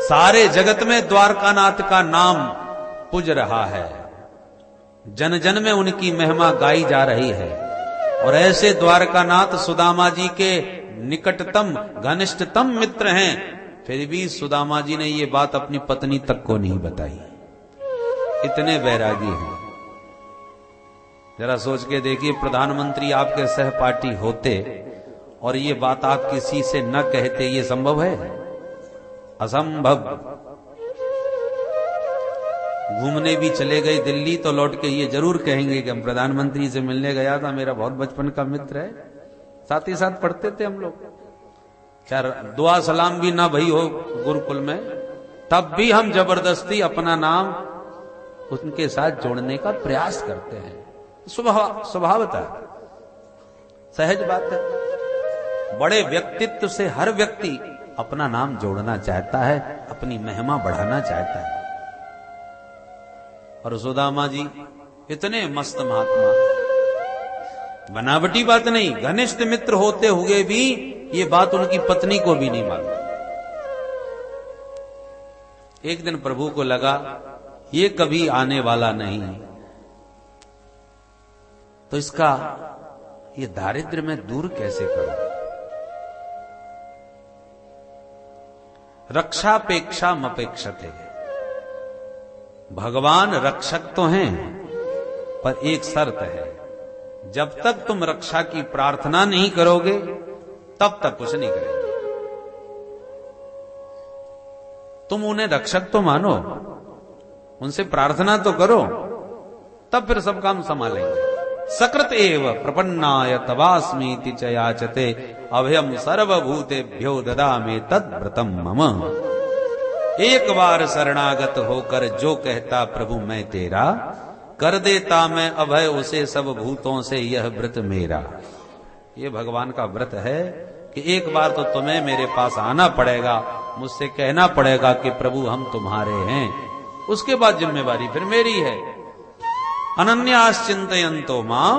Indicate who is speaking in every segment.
Speaker 1: सारे जगत में द्वारकानाथ का नाम पूज रहा है, जन जन में उनकी महिमा गाई जा रही है। और ऐसे द्वारकानाथ सुदामा जी के निकटतम घनिष्ठतम मित्र हैं, फिर भी सुदामा जी ने ये बात अपनी पत्नी तक को नहीं बताई। इतने बैरागी हैं। जरा सोच के देखिए, प्रधानमंत्री आपके सहपाठी होते और ये बात आप किसी से न कहते, ये संभव है? असंभव। घूमने भी चले गए दिल्ली तो लौट के ये जरूर कहेंगे कि हम प्रधानमंत्री से मिलने गया था, मेरा बहुत बचपन का मित्र है, साथ ही साथ पढ़ते थे हम लोग। क्या दुआ सलाम भी ना भई हो गुरुकुल में, तब भी हम जबरदस्ती अपना नाम उनके साथ जोड़ने का प्रयास करते हैं। स्वभावतः सहज बात है। बड़े व्यक्तित्व से हर व्यक्ति अपना नाम जोड़ना चाहता है, अपनी महिमा बढ़ाना चाहता है। और सुदामा जी इतने मस्त महात्मा, बनावटी बात नहीं, घनिष्ठ मित्र होते हुए भी ये बात उनकी पत्नी को भी नहीं मालूम। एक दिन प्रभु को लगा ये कभी आने वाला नहीं, तो इसका ये दारिद्र्य में दूर कैसे करूं। रक्षापेक्षा मपेक्षते, भगवान रक्षक तो हैं, पर एक शर्त है, जब तक तुम रक्षा की प्रार्थना नहीं करोगे तब तक कुछ नहीं करेंगे। तुम उन्हें रक्षक तो मानो, उनसे प्रार्थना तो करो, तब फिर सब काम संभालेंगे। सकृत एव प्रपन्नाय तवास्मीति च याचते, अभयम सर्वभूतेभ्यो ददामि तद्व्रतम मम। एक बार शरणागत होकर जो कहता प्रभु मैं तेरा, कर देता मैं अभय उसे सब भूतों से यह व्रत मेरा। ये भगवान का व्रत है कि एक बार तो तुम्हें मेरे पास आना पड़ेगा, मुझसे कहना पड़ेगा कि प्रभु हम तुम्हारे हैं, उसके बाद जिम्मेवारी फिर मेरी है। अनन्याश्चिन्तयन्तो मां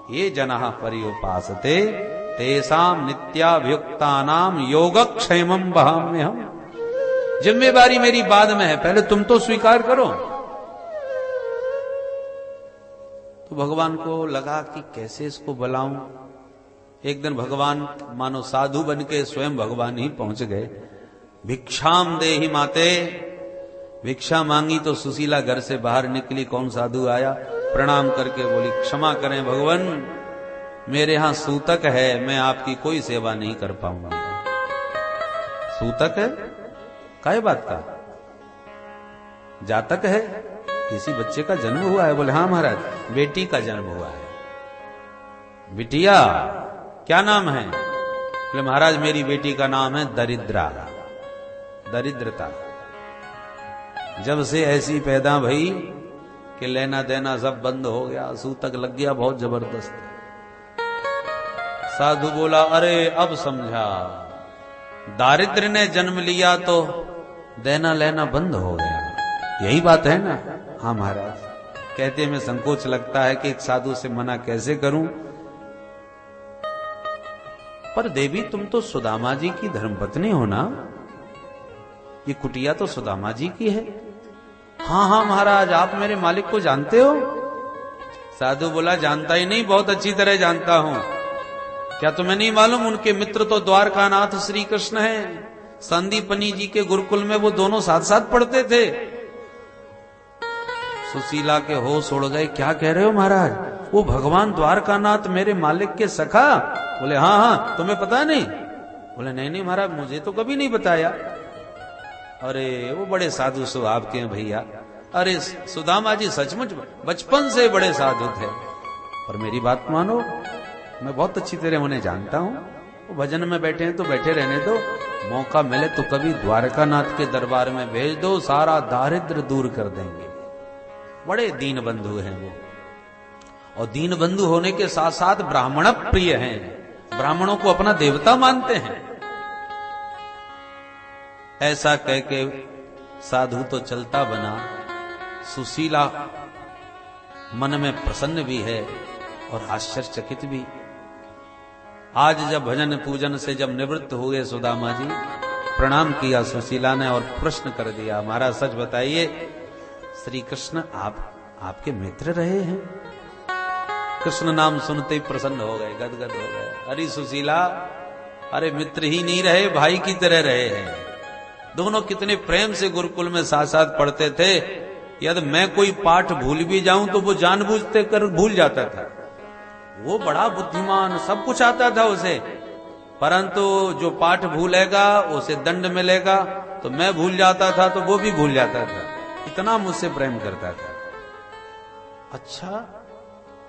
Speaker 1: ये जनः पर्युपासते, तेषां नित्याभियुक्तानां योगक्षेमं वहाम्यहम्। जिम्मेवारी मेरी बाद में है, पहले तुम तो स्वीकार करो। तो भगवान को लगा कि कैसे इसको बुलाऊं। एक दिन भगवान मानो साधु बन के स्वयं भगवान ही पहुंच गए। भिक्षाम देहि माते, भिक्षा मांगी तो सुशीला घर से बाहर निकली। कौन साधु आया, प्रणाम करके बोली क्षमा करें भगवान, मेरे यहां सूतक है, मैं आपकी कोई सेवा नहीं कर पाऊंगा। सूतक है? काय बात का? जातक है? किसी बच्चे का जन्म हुआ है? बोले हाँ महाराज, बेटी का जन्म हुआ है। बिटिया क्या नाम है? बोले महाराज मेरी बेटी का नाम है दरिद्रा, दरिद्रता। जब से ऐसी पैदा भई कि लेना देना सब बंद हो गया, सूतक लग गया बहुत जबरदस्त। साधु बोला अरे अब समझा, दारिद्र्य ने जन्म लिया तो देना लेना बंद हो गया, यही बात है ना? हाँ महाराज। कहते में संकोच लगता है कि एक साधु से मना कैसे करूं, पर देवी तुम तो सुदामा जी की धर्मपत्नी हो ना, ये कुटिया तो सुदामा जी की है। हाँ हाँ महाराज, आप मेरे मालिक को जानते हो? साधु बोला जानता ही नहीं, बहुत अच्छी तरह जानता हूं। क्या तुम्हें नहीं मालूम उनके मित्र तो द्वारकानाथ श्री कृष्ण हैं। संदीपनी जी के गुरुकुल में वो दोनों साथ साथ पढ़ते थे। सुशीला के होश उड़ गए। क्या कह रहे हो महाराज? वो भगवान द्वारकानाथ मेरे मालिक के सखा? बोले हाँ हाँ, तुम्हें पता नहीं? बोले नहीं नहीं महाराज, मुझे तो कभी नहीं बताया। अरे वो बड़े साधु स्वभाव के हैं भैया। अरे सुदामा जी सचमुच बचपन से बड़े साधु थे, पर मेरी बात मानो, मैं बहुत अच्छी तरह उन्हें जानता हूं। वो भजन में बैठे हैं तो बैठे रहने दो, मौका मिले तो कभी द्वारकानाथ के दरबार में भेज दो, सारा दारिद्र दूर कर देंगे। बड़े दीन बंधु हैं वो, और दीन बंधु होने के साथ साथ ब्राह्मण प्रिय हैं, ब्राह्मणों को अपना देवता मानते हैं। ऐसा कह के साधु तो चलता बना। सुशीला मन में प्रसन्न भी है और आश्चर्यचकित भी। आज जब भजन पूजन से जब निवृत्त हुए सुदामा जी, प्रणाम किया सुशीला ने और प्रश्न कर दिया, महाराज सच बताइए श्री कृष्ण आपके मित्र रहे हैं? कृष्ण नाम सुनते ही प्रसन्न हो गए, गदगद हो गए। अरे सुशीला, अरे मित्र ही नहीं रहे, भाई की तरह रहे हैं। दोनों कितने प्रेम से गुरुकुल में साथ साथ पढ़ते थे। यदि मैं कोई पाठ भूल भी जाऊं तो वो जानबूझते कर भूल जाता था। वो बड़ा बुद्धिमान, सब कुछ आता था उसे, परंतु जो पाठ भूलेगा उसे दंड मिलेगा। तो मैं भूल जाता था तो वो भी भूल जाता था। इतना मुझसे प्रेम करता था। अच्छा,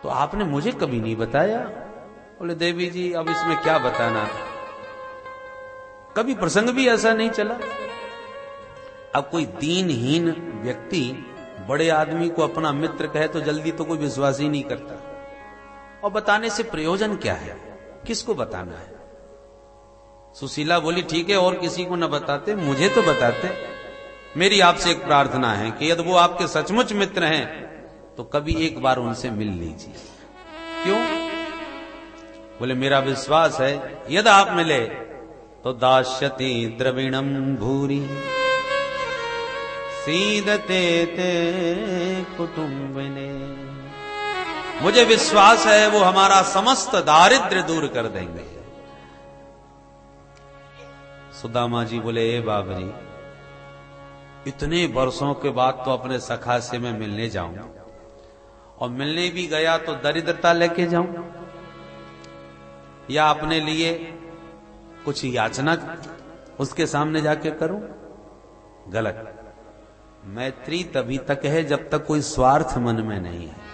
Speaker 1: तो आपने मुझे कभी नहीं बताया? बोले देवी जी अब इसमें क्या बताना, कभी प्रसंग भी ऐसा नहीं चला। अब कोई दीनहीन व्यक्ति बड़े आदमी को अपना मित्र कहे तो जल्दी तो कोई विश्वास ही नहीं करता। और बताने से प्रयोजन क्या है, किसको बताना है? सुशीला बोली ठीक है, और किसी को न बताते, मुझे तो बताते। मेरी आपसे एक प्रार्थना है कि यदि वो आपके सचमुच मित्र हैं तो कभी एक बार उनसे मिल लीजिए। क्यों? बोले मेरा विश्वास है यदि आप मिले तो दास्यति द्रविणम भूरी सीदते ते कुटुंबिने। मुझे विश्वास है वो हमारा समस्त दारिद्र्य दूर कर देंगे। सुदामा जी बोले ए बाबरी, इतने वर्षों के बाद तो अपने सखा से मैं मिलने जाऊं, और मिलने भी गया तो दरिद्रता लेके जाऊं या अपने लिए कुछ याचना उसके सामने जाके करूं? गलत। मैत्री तभी तक है जब तक कोई स्वार्थ मन में नहीं है।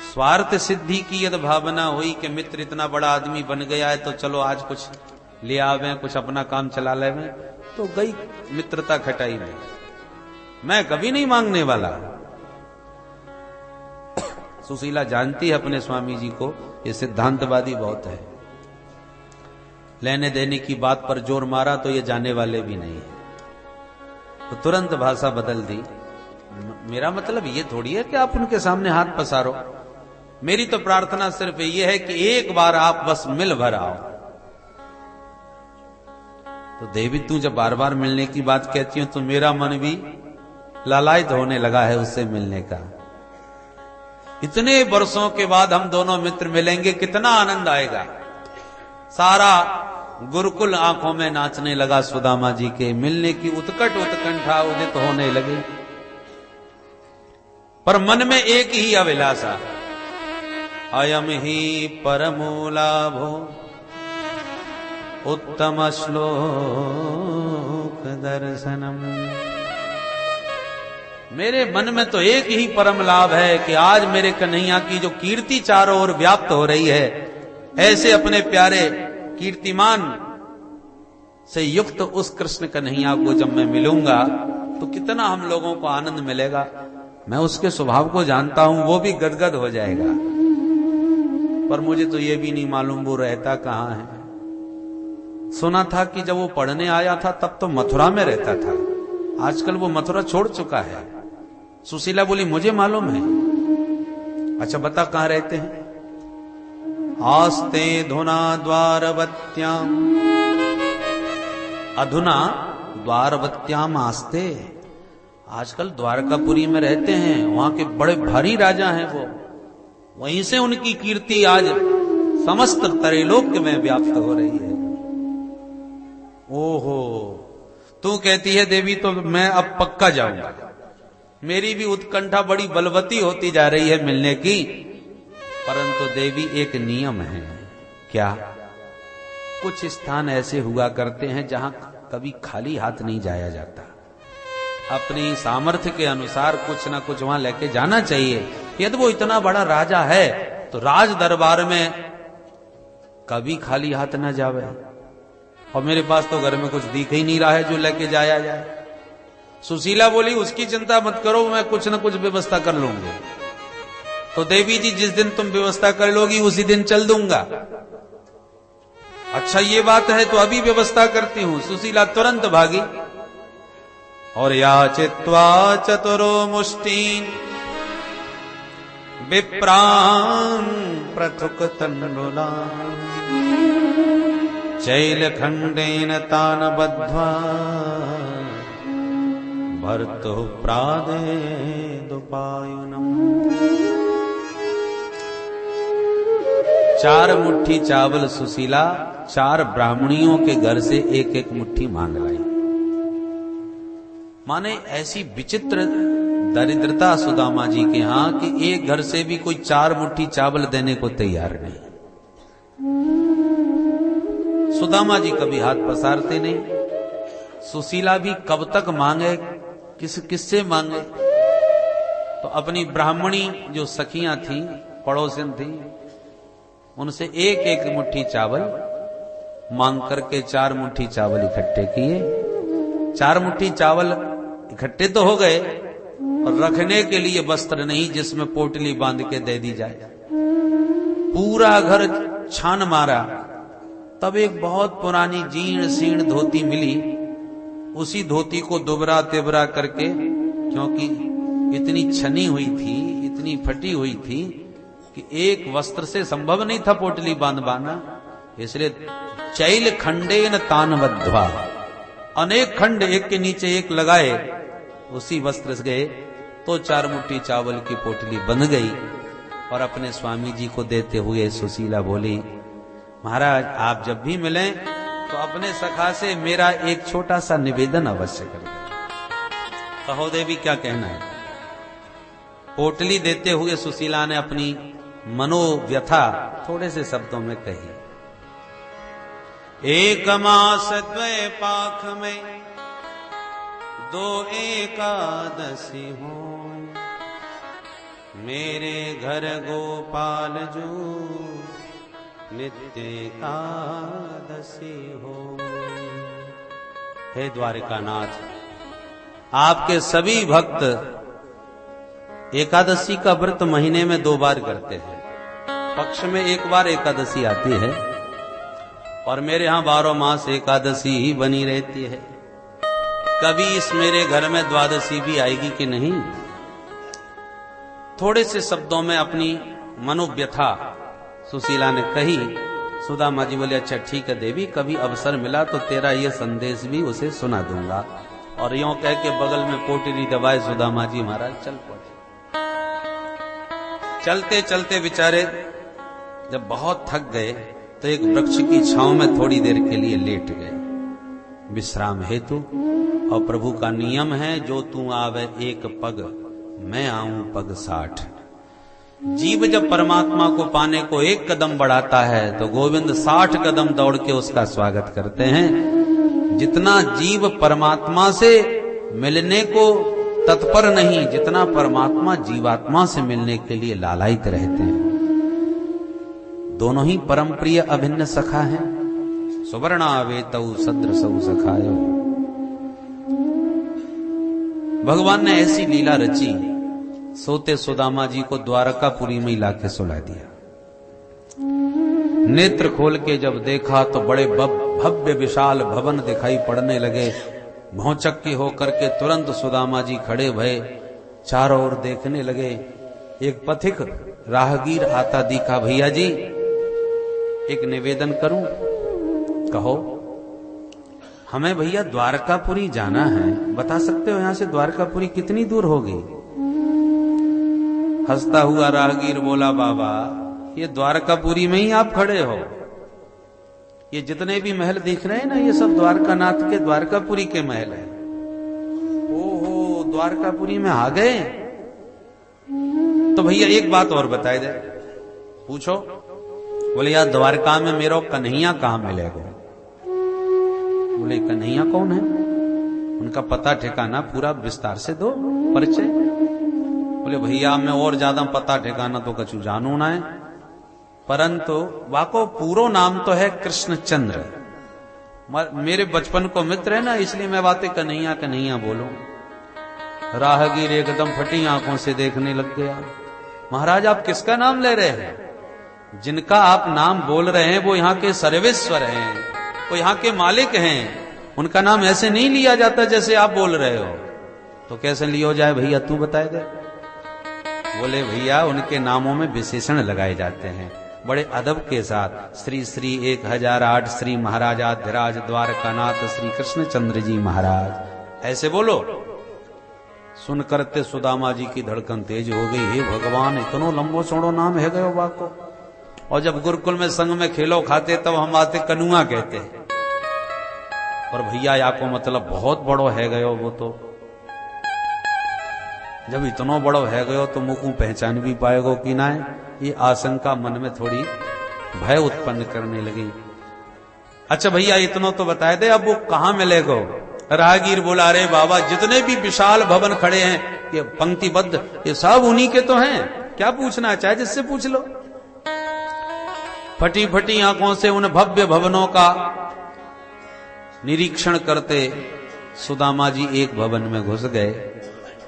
Speaker 1: स्वार्थ सिद्धि की यदि भावना हुई कि मित्र इतना बड़ा आदमी बन गया है तो चलो आज कुछ ले आवे, कुछ अपना काम चला लेवे, तो गई मित्रता खटाई में। मैं कभी नहीं मांगने वाला। सुशीला जानती है अपने स्वामी जी को, ये सिद्धांतवादी बहुत है। लेने देने की बात पर जोर मारा तो ये जाने वाले भी नहीं है, तो तुरंत भाषा बदल दी। मेरा मतलब ये थोड़ी है कि आप उनके सामने हाथ पसारो। मेरी तो प्रार्थना सिर्फ ये है कि एक बार आप बस मिल भर आओ। तो देवी तू जब बार बार मिलने की बात कहती हो तो मेरा मन भी लालायित होने लगा है उससे मिलने का। इतने वर्षों के बाद हम दोनों मित्र मिलेंगे, कितना आनंद आएगा। सारा गुरुकुल आंखों में नाचने लगा। सुदामा जी के मिलने की उत्कट उत्कंठा उदित होने लगी, पर मन में एक ही अभिलाषा, अयम ही परमो लाभो उत्तम श्लोक दर्शनम। मेरे मन में तो एक ही परम लाभ है कि आज मेरे कन्हैया की जो कीर्ति चारों ओर व्याप्त हो रही है, ऐसे अपने प्यारे कीर्तिमान से युक्त उस कृष्ण कन्हैया को जब मैं मिलूंगा तो कितना हम लोगों को आनंद मिलेगा। मैं उसके स्वभाव को जानता हूं, वो भी गदगद हो जाएगा। पर मुझे तो ये भी नहीं मालूम वो रहता कहां है। सुना था कि जब वो पढ़ने आया था तब तो मथुरा में रहता था, आजकल वो मथुरा छोड़ चुका है। सुशीला बोली मुझे मालूम है। अच्छा बता कहां रहते हैं? आस्ते धुना द्वारवत्याम, अधुना द्वारवत्याम आस्ते। आजकल द्वारकापुरी में रहते हैं, वहां के बड़े भारी राजा हैं वो। वहीं से उनकी कीर्ति आज समस्त त्रैलोक्य में व्याप्त हो रही है। ओहो, तू कहती है देवी तो मैं अब पक्का जाऊंगा। मेरी भी उत्कंठा बड़ी बलवती होती जा रही है मिलने की, परंतु देवी एक नियम है। क्या? कुछ स्थान ऐसे हुआ करते हैं जहां कभी खाली हाथ नहीं जाया जाता। अपनी सामर्थ्य के अनुसार कुछ ना कुछ वहां लेके जाना चाहिए। यदि वो इतना बड़ा राजा है तो राज दरबार में कभी खाली हाथ ना जावे। और मेरे पास तो घर में कुछ दिख ही नहीं रहा है जो लेके जाया जाए। सुशीला बोली उसकी चिंता मत करो, मैं कुछ ना कुछ व्यवस्था कर लूंगी। तो देवी जी जिस दिन तुम व्यवस्था कर लोगी उसी दिन चल दूंगा। अच्छा ये बात है तो अभी व्यवस्था करती हूं। सुशीला तुरंत भागी और याचित्वा चतुरो मुष्टीन विप्रान पृथुक तंडुला चैलखंडेन तान बद्ध्वा भर्तुः प्रादेदुपायनम्। 4 मुट्ठी चावल सुशीला 4 ब्राह्मणियों के घर से एक एक मुट्ठी मांग लाई। माने ऐसी विचित्र दरिद्रता सुदामा जी के यहां कि एक घर से भी कोई 4 मुट्ठी चावल देने को तैयार नहीं। सुदामा जी कभी हाथ पसारते नहीं। सुशीला भी कब तक मांगे, किससे मांगे। तो अपनी ब्राह्मणी जो सखियां थी, पड़ोसन थी, उनसे एक एक मुट्ठी चावल मांग करके 4 मुट्ठी चावल इकट्ठे किए। 4 मुट्ठी चावल इकट्ठे तो हो गए और रखने के लिए वस्त्र नहीं जिसमें पोटली बांध के दे दी जाए। पूरा घर छान मारा, तब एक बहुत पुरानी जीर्ण सीर्ण धोती मिली। उसी धोती को दुबरा तिबरा करके, क्योंकि इतनी छनी हुई थी, इतनी फटी हुई थी कि एक वस्त्र से संभव नहीं था पोटली बांधवाना, इसलिए चैल खंडेन तान बद्ध्वा, अनेक खंड एक के नीचे एक लगाए, उसी वस्त्र से गए तो 4 मुट्ठी चावल की पोटली बंध गई। और अपने स्वामी जी को देते हुए सुशीला बोली, महाराज आप जब भी मिलें तो अपने सखा से मेरा एक छोटा सा निवेदन अवश्य करें। कहो देवी क्या कहना है। पोटली देते हुए सुशीला ने अपनी मनोव्यथा थोड़े से शब्दों में कही। एक मास द्वय पाख में 2 एकादशी हो, मेरे घर गोपाल जो नित्य एकादशी हो। हे द्वारिकानाथ, आपके सभी भक्त एकादशी का व्रत महीने में 2 बार करते हैं। पक्ष में 1 बार एकादशी आती है और मेरे यहां 12 मास एकादशी ही बनी रहती है। कभी इस मेरे घर में द्वादशी भी आएगी कि नहीं। थोड़े से शब्दों में अपनी मनोव्यथा सुशीला ने कही। सुदामा जी बोले, अच्छा ठीक है देवी, कभी अवसर मिला तो तेरा ये संदेश भी उसे सुना दूंगा। और यूं कह के बगल में पोटली दबाए सुदामा जी महाराज चल पड़े। चलते चलते बेचारे जब बहुत थक गए तो एक वृक्ष की छांव में थोड़ी देर के लिए लेट गए विश्राम हेतु। और प्रभु का नियम है, जो तू आवे 1 पग, मैं आऊं पग 60। जीव जब परमात्मा को पाने को 1 कदम बढ़ाता है तो गोविंद 60 कदम दौड़ के उसका स्वागत करते हैं। जितना जीव परमात्मा से मिलने को तत्पर नहीं, जितना परमात्मा जीवात्मा से मिलने के लिए लालायित रहते हैं। दोनों ही परम प्रिय अभिन्न सखा हैं। सुवर्णावेतौ सदृशौ सखायो। भगवान ने ऐसी लीला रची, सोते सुदामा जी को द्वारकापुरी में लाके सुला दिया। नेत्र खोल के जब देखा तो बड़े भव्य विशाल भवन दिखाई पड़ने लगे। भौचक्की होकर के तुरंत सुदामा जी खड़े भये, चारों ओर देखने लगे। एक पथिक राहगीर आता दिखा। भैया जी एक निवेदन करूं? कहो। हमें भैया द्वारकापुरी जाना है, बता सकते हो यहां से द्वारकापुरी कितनी दूर होगी? हंसता हुआ राहगीर बोला, बाबा ये द्वारकापुरी में ही आप खड़े हो। ये जितने भी महल दिख रहे हैं ना, ये सब द्वारकानाथ के द्वारकापुरी के महल है। ओहो, द्वारकापुरी में आ गए। तो भैया एक बात और बताए दे। पूछो। बोले यार द्वारका में मेरा कन्हैया कहां मिलेगा? बोले कन्हैया कौन है? उनका पता ठिकाना पूरा विस्तार से दो, परिचय। बोले भैया मैं और ज्यादा पता ठिकाना तो कछु जानू ना है, परंतु वाको पूरो नाम तो है कृष्णचंद्र। मेरे बचपन को मित्र है ना, इसलिए मैं बातें कन्हैया कन्हैया बोलूं। राहगीर एकदम फटी आंखों से देखने लग गया। महाराज आप किसका नाम ले रहे हैं? जिनका आप नाम बोल रहे हैं वो यहाँ के सर्वेश्वर हैं, वो यहाँ के मालिक हैं। उनका नाम ऐसे नहीं लिया जाता जैसे आप बोल रहे हो। तो कैसे लिया जाए भैया, तू बताए दे। बोले भैया उनके नामों में विशेषण लगाए जाते हैं। बड़े अदब के साथ श्री श्री 1008 श्री महाराजाधिराज द्वारकानाथ श्री कृष्णचंद्र जी महाराज ऐसे बोलो। सुन करते सुदामा जी की धड़कन तेज हो गई। हे भगवान, इतनो लंबो चौड़ो नाम है गयो बाको। और जब गुरुकुल में संग में खेलो खाते तब हम आते कनुआ कहते हैं, पर भैया या को मतलब बहुत बड़ो है गयो। वो तो जब इतनो बड़ो है गयो तो मुकू पहचान भी पाएगो कि ना। ये आशंका मन में थोड़ी भय उत्पन्न करने लगी। अच्छा भैया इतनो तो बताए दे, अब वो कहां मिलेगो? राहगीर बोला, अरे बाबा जितने भी विशाल भवन खड़े हैं ये पंक्तिबद्ध, ये सब उन्हीं के तो हैं। क्या पूछना चाहे जिससे पूछ लो। फटी फटी आंखों से उन भव्य भवनों का निरीक्षण करते सुदामा जी एक भवन में घुस गए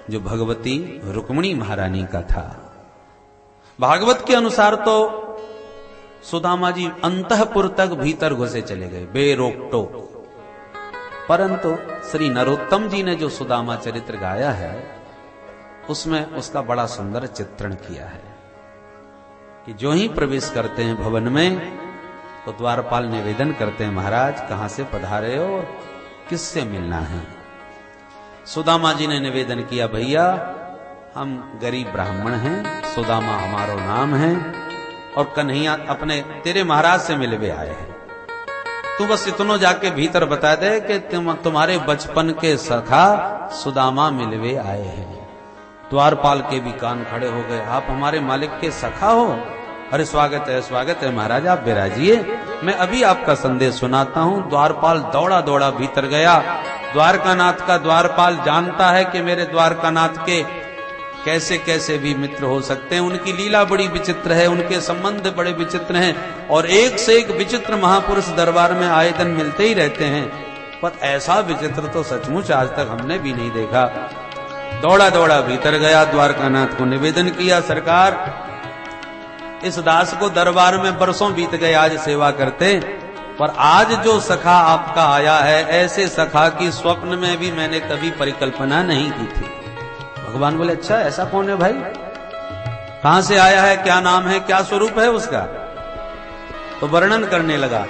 Speaker 1: जो भगवती रुक्मिणी महारानी का था। भागवत के अनुसार तो सुदामा जी अंतःपुर तक भीतर घुसे चले गए बेरोक टोक, परंतु श्री नरोत्तम जी ने जो सुदामा चरित्र गाया है उसमें उसका बड़ा सुंदर चित्रण किया है कि जो ही प्रवेश करते हैं भवन में तो द्वारपाल निवेदन करते हैं, महाराज कहां से पधारे हो, किससे मिलना है? सुदामा जी ने निवेदन किया, भैया हम गरीब ब्राह्मण हैं, सुदामा हमारा नाम है और कन्हैया अपने तेरे महाराज से मिलवे आए हैं। तू बस इतनो जाके भीतर बता दे कि तुम्हारे बचपन के सखा सुदामा मिलवे आए हैं। द्वारपाल के भी कान खड़े हो गए, आप हमारे मालिक के सखा हो? अरे स्वागत है महाराज, आप विराजिए, मैं अभी आपका संदेश सुनाता हूं। द्वारपाल दौड़ा दौड़ा भीतर गया। द्वारकानाथ का द्वारपाल जानता है कि मेरे द्वारकानाथ के कैसे कैसे भी मित्र हो सकते हैं। उनकी लीला बड़ी विचित्र है, उनके संबंध बड़े विचित्र हैं और एक से एक विचित्र महापुरुष दरबार में आए दिन मिलते ही रहते हैं, पर ऐसा विचित्र तो सचमुच आज तक हमने भी नहीं देखा। दौड़ा दौड़ा भीतर गया, द्वारकानाथ को निवेदन किया, सरकार इस दास को दरबार में बरसों बीत गए आज सेवा करते, पर आज जो सखा आपका आया है ऐसे सखा की स्वप्न में भी मैंने कभी परिकल्पना नहीं की थी। भगवान बोले, अच्छा ऐसा कौन है भाई, कहां से आया है, क्या नाम है, क्या स्वरूप है उसका? तो वर्णन करने लगा।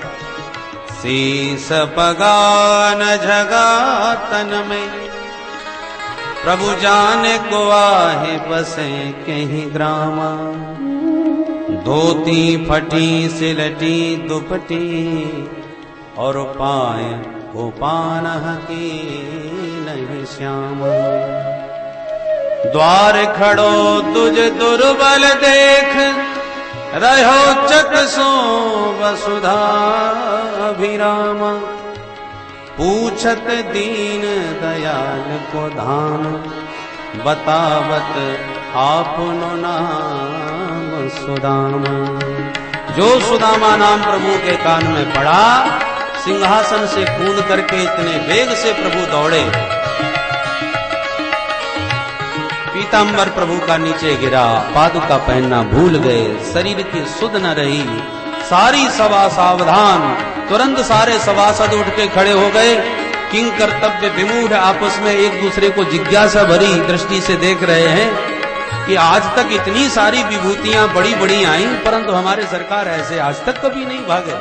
Speaker 1: शीस पगान झगा तन में प्रभु जाने को आहे बसे कहीं ग्रामा, धोती फटी सिलटी दुपटी और पाए वो पान की नहीं श्याम। द्वार खड़ो तुझ दुर्बल देख रहो चकसो वसुधा अभिरामा, पूछत दीन दयाल को धाम बतावत आपनो नाम सुदामा। जो सुदामा नाम प्रभु के कान में पड़ा, सिंहासन से कूद करके इतने वेग से प्रभु दौड़े, पीतांबर प्रभु का नीचे गिरा, पादुका पहनना भूल गए, शरीर की सुध न रही। सारी सभा सावधान, तुरंत सारे सभासद उठ के खड़े हो गए। किंग कर्तव्य विमूढ़ आपस में एक दूसरे को जिज्ञासा भरी दृष्टि से देख रहे हैं कि आज तक इतनी सारी विभूतियां बड़ी बड़ी आई, परंतु हमारे सरकार ऐसे आज तक कभी नहीं भागे।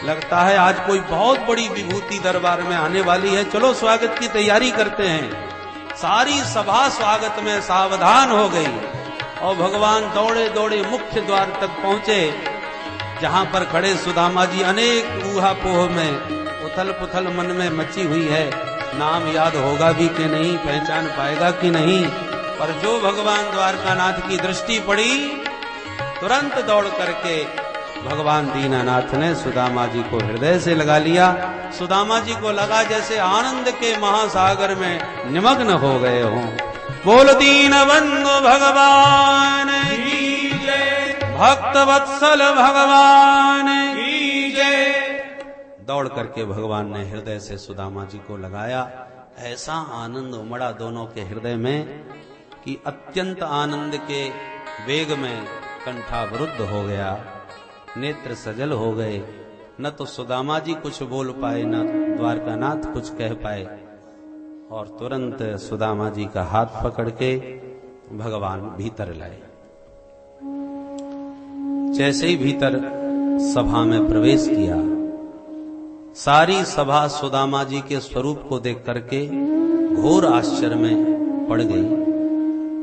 Speaker 1: लगता है आज कोई बहुत बड़ी विभूति दरबार में आने वाली है, चलो स्वागत की तैयारी करते हैं। सारी सभा स्वागत में सावधान हो गई और भगवान दौड़े दौड़े मुख्य द्वार तक पहुंचे, जहां पर खड़े सुदामा जी अनेक ऊहापोह में उथल पुथल मन में मची हुई है। नाम याद होगा भी कि नहीं, पहचान पाएगा कि नहीं, पर जो भगवान द्वारकानाथ की दृष्टि पड़ी, तुरंत दौड़ करके भगवान दीनानाथ ने सुदामा जी को हृदय से लगा लिया। सुदामा जी को लगा जैसे आनंद के महासागर में निमग्न हो गए हों। बोल दीन बंधु भगवान की जय, भक्त वत्सल भगवान की जय। दौड़ करके भगवान ने हृदय से सुदामा जी को लगाया। ऐसा आनंद उमड़ा दोनों के हृदय में कि अत्यंत आनंद के वेग में कंठावरुद्ध हो गया, नेत्र सजल हो गए। न तो सुदामा जी कुछ बोल पाए, न द्वारकानाथ कुछ कह पाए, और तुरंत सुदामा जी का हाथ पकड़ के भगवान भीतर लाए। जैसे ही भीतर सभा में प्रवेश किया, सारी सभा सुदामा जी के स्वरूप को देख करके घोर आश्चर्य में पड़ गई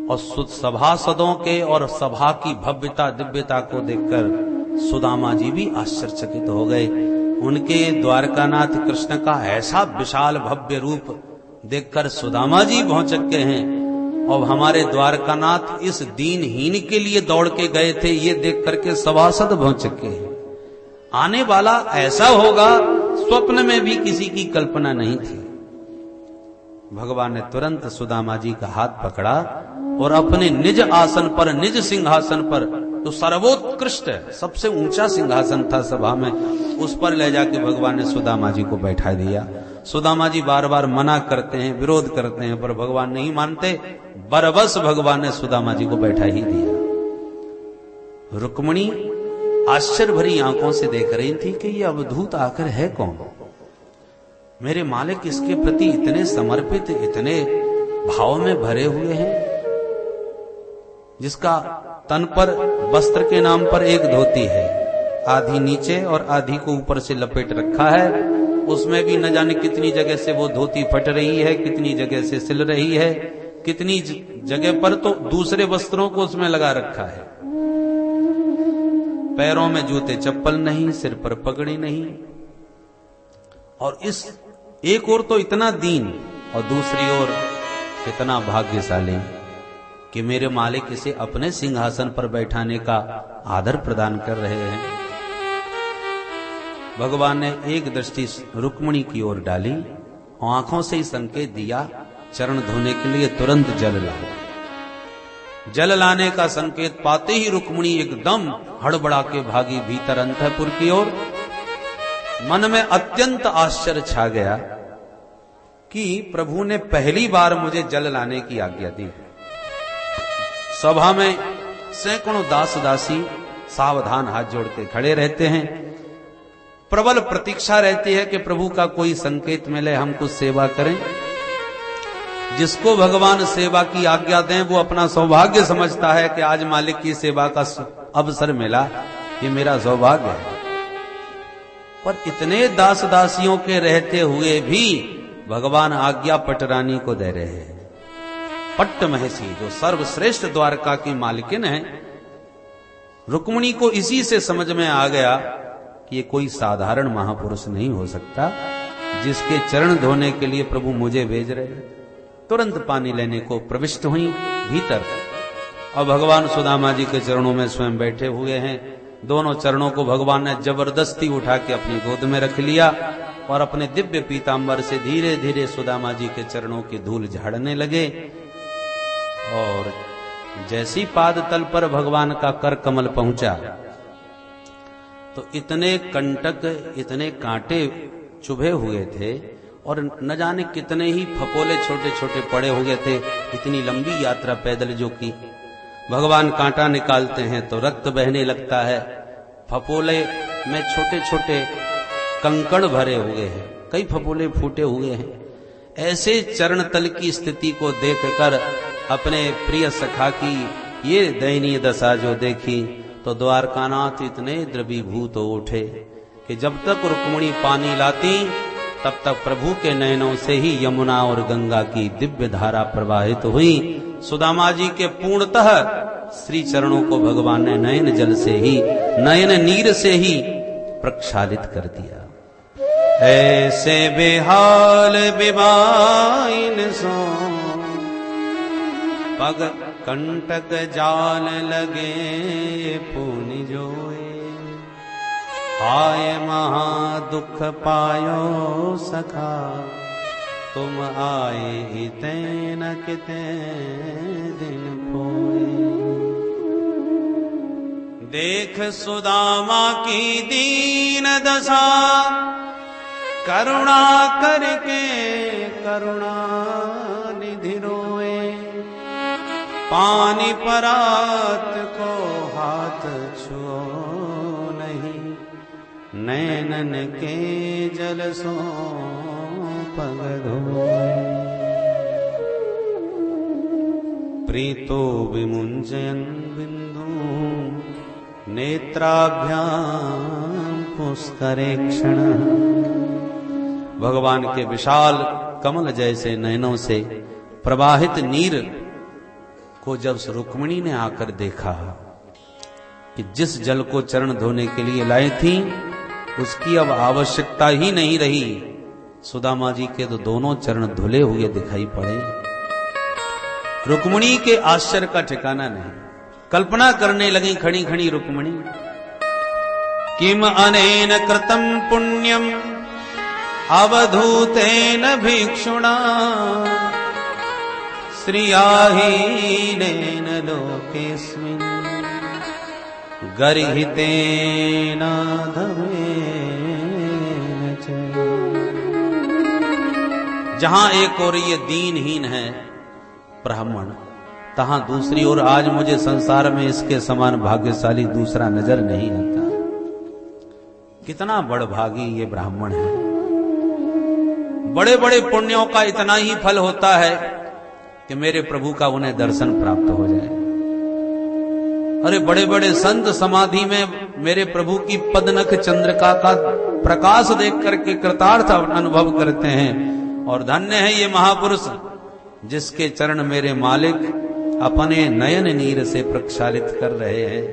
Speaker 1: और सभासदों के और सभा की भव्यता दिव्यता को देखकर सुदामा जी भी आश्चर्यचकित हो गए। उनके द्वारकानाथ कृष्ण का ऐसा विशाल भव्य रूप देखकर सुदामा जी भौचक्के हैं, और हमारे द्वारकानाथ इस दीनहीन के लिए दौड़ के गए थे, ये देख करके सभासद भौचक्के हैं। आने वाला ऐसा होगा स्वप्न में भी किसी की कल्पना नहीं थी। भगवान ने तुरंत सुदामा जी का हाथ पकड़ा और अपने निज आसन पर, निज सिंहासन पर, तो सर्वोत्कृष्ट सबसे ऊंचा सिंहासन था सभा में, उस पर ले जाके भगवान ने सुदामा जी को बैठा दिया। सुदामा जी बार बार मना करते हैं, विरोध करते हैं, पर भगवान नहीं मानते। बरबस भगवान ने सुदामा जी को बैठा ही दिया। रुक्मिणी आश्चर्य भरी आंखों से देख रही थी कि ये अवधूत आखिर है कौन। मेरे मालिक इसके प्रति इतने समर्पित, इतने भाव में भरे हुए हैं, जिसका तन पर वस्त्र के नाम पर एक धोती है, आधी नीचे और आधी को ऊपर से लपेट रखा है, उसमें भी न जाने कितनी जगह से वो धोती फट रही है, कितनी जगह से सिल रही है, कितनी जगह पर तो दूसरे वस्त्रों को उसमें लगा रखा है। पैरों में जूते चप्पल नहीं, सिर पर पगड़ी नहीं, और इस एक ओर तो इतना दीन और दूसरी ओर इतना भाग्यशाली कि मेरे मालिक इसे अपने सिंहासन पर बैठाने का आदर प्रदान कर रहे हैं। भगवान ने एक दृष्टि रुक्मिणी की ओर डाली, आंखों से ही संकेत दिया, चरण धोने के लिए तुरंत जल लाओ। जल लाने का संकेत पाते ही रुक्मिणी एकदम हड़बड़ा के भागी भीतर अंतःपुर की ओर। मन में अत्यंत आश्चर्य छा गया कि प्रभु ने पहली बार मुझे जल लाने की आज्ञा दी। सभा में सैकड़ों दास दासी सावधान हाथ जोड़ के खड़े रहते हैं, प्रबल प्रतीक्षा रहती है कि प्रभु का कोई संकेत मिले, हम कुछ सेवा करें। जिसको भगवान सेवा की आज्ञा दें वो अपना सौभाग्य समझता है कि आज मालिक की सेवा का अवसर मिला, ये मेरा सौभाग्य है। पर इतने दास दासियों के रहते हुए भी भगवान आज्ञा पटरानी को दे रहे हैं। पट्ट महसी जो सर्वश्रेष्ठ द्वारका की मालकिन है, रुक्मिणी को इसी से समझ में आ गया कि ये कोई साधारण महापुरुष नहीं हो सकता, जिसके चरण धोने के लिए प्रभु मुझे भेज रहे हैं। तुरंत पानी लेने को प्रविष्ट हुई भीतर, और भगवान सुदामा जी के चरणों में स्वयं बैठे हुए हैं। दोनों चरणों को भगवान ने जबरदस्ती उठा के अपनी गोद में रख लिया और अपने दिव्य पीतांबर से धीरे धीरे सुदामा जी के चरणों की धूल झाड़ने लगे। और जैसी पाद तल पर भगवान का कर कमल पहुंचा तो इतने कंटक, इतने कांटे चुभे हुए थे और न जाने कितने ही फपोले छोटे छोटे पड़े हुए थे। इतनी लंबी यात्रा पैदल जो की, भगवान कांटा निकालते हैं तो रक्त बहने लगता है। फपोले में छोटे छोटे कंकड़ भरे हुए हैं, कई फपोले फूटे हुए हैं। ऐसे चरण तल की स्थिति को देखकर अपने प्रिय सखा की ये दयनीय दशा जो देखी तो द्वारकानाथ इतने द्रवीभूत हो उठे कि जब तक रुक्मिणी पानी लाती तब तक प्रभु के नयनों से ही यमुना और गंगा की दिव्य धारा प्रवाहित हुई। सुदामा जी के पूर्णतः श्री चरणों को भगवान ने नयन जल से ही, नयन नीर से ही प्रक्षालित कर दिया। ऐसे बेहाल बिबाइन सो पग कंटक जाल लगे पुनि जोए, हाय महा दुख पायो सखा, तुम आए ही तैन किते दिन पोए। देख सुदामा की दीन दशा, करुणा करके करुणा निधि रोए, पानी परात को हाथ छुओ नहीं, नैनन के जल सो पग धोए। प्रीतो विमुंजयन बिंदु नेत्राभ्याम पुष्करेक्षण। भगवान के विशाल कमल जैसे नयनों से प्रवाहित नीर को जब रुक्मिणी ने आकर देखा कि जिस जल को चरण धोने के लिए लाई थी उसकी अब आवश्यकता ही नहीं रही, सुदामा जी के तो दोनों चरण धुले हुए दिखाई पड़े। रुक्मिणी के आश्चर्य का ठिकाना नहीं। कल्पना करने लगी खड़ी खड़ी रुक्मिणी, किम अनेन कृतम पुण्यम अवधूतेन भिक्षुणा श्रियाहीनेन लोकेस्मिन् गर्हितेन धमेन च। जहां एक ओर ये दीनहीन है ब्राह्मण, तहां दूसरी ओर आज मुझे संसार में इसके समान भाग्यशाली दूसरा नजर नहीं आता। कितना बड़भागी ये ब्राह्मण है। बड़े बड़े पुण्यों का इतना ही फल होता है कि मेरे प्रभु का उन्हें दर्शन प्राप्त हो जाए। अरे बड़े बड़े संत समाधि में मेरे प्रभु की पदनख चंद्रिका का प्रकाश देख करके कृतार्थ अनुभव करते हैं। और धन्य है ये महापुरुष जिसके चरण मेरे मालिक अपने नयन नीर से प्रक्षालित कर रहे हैं।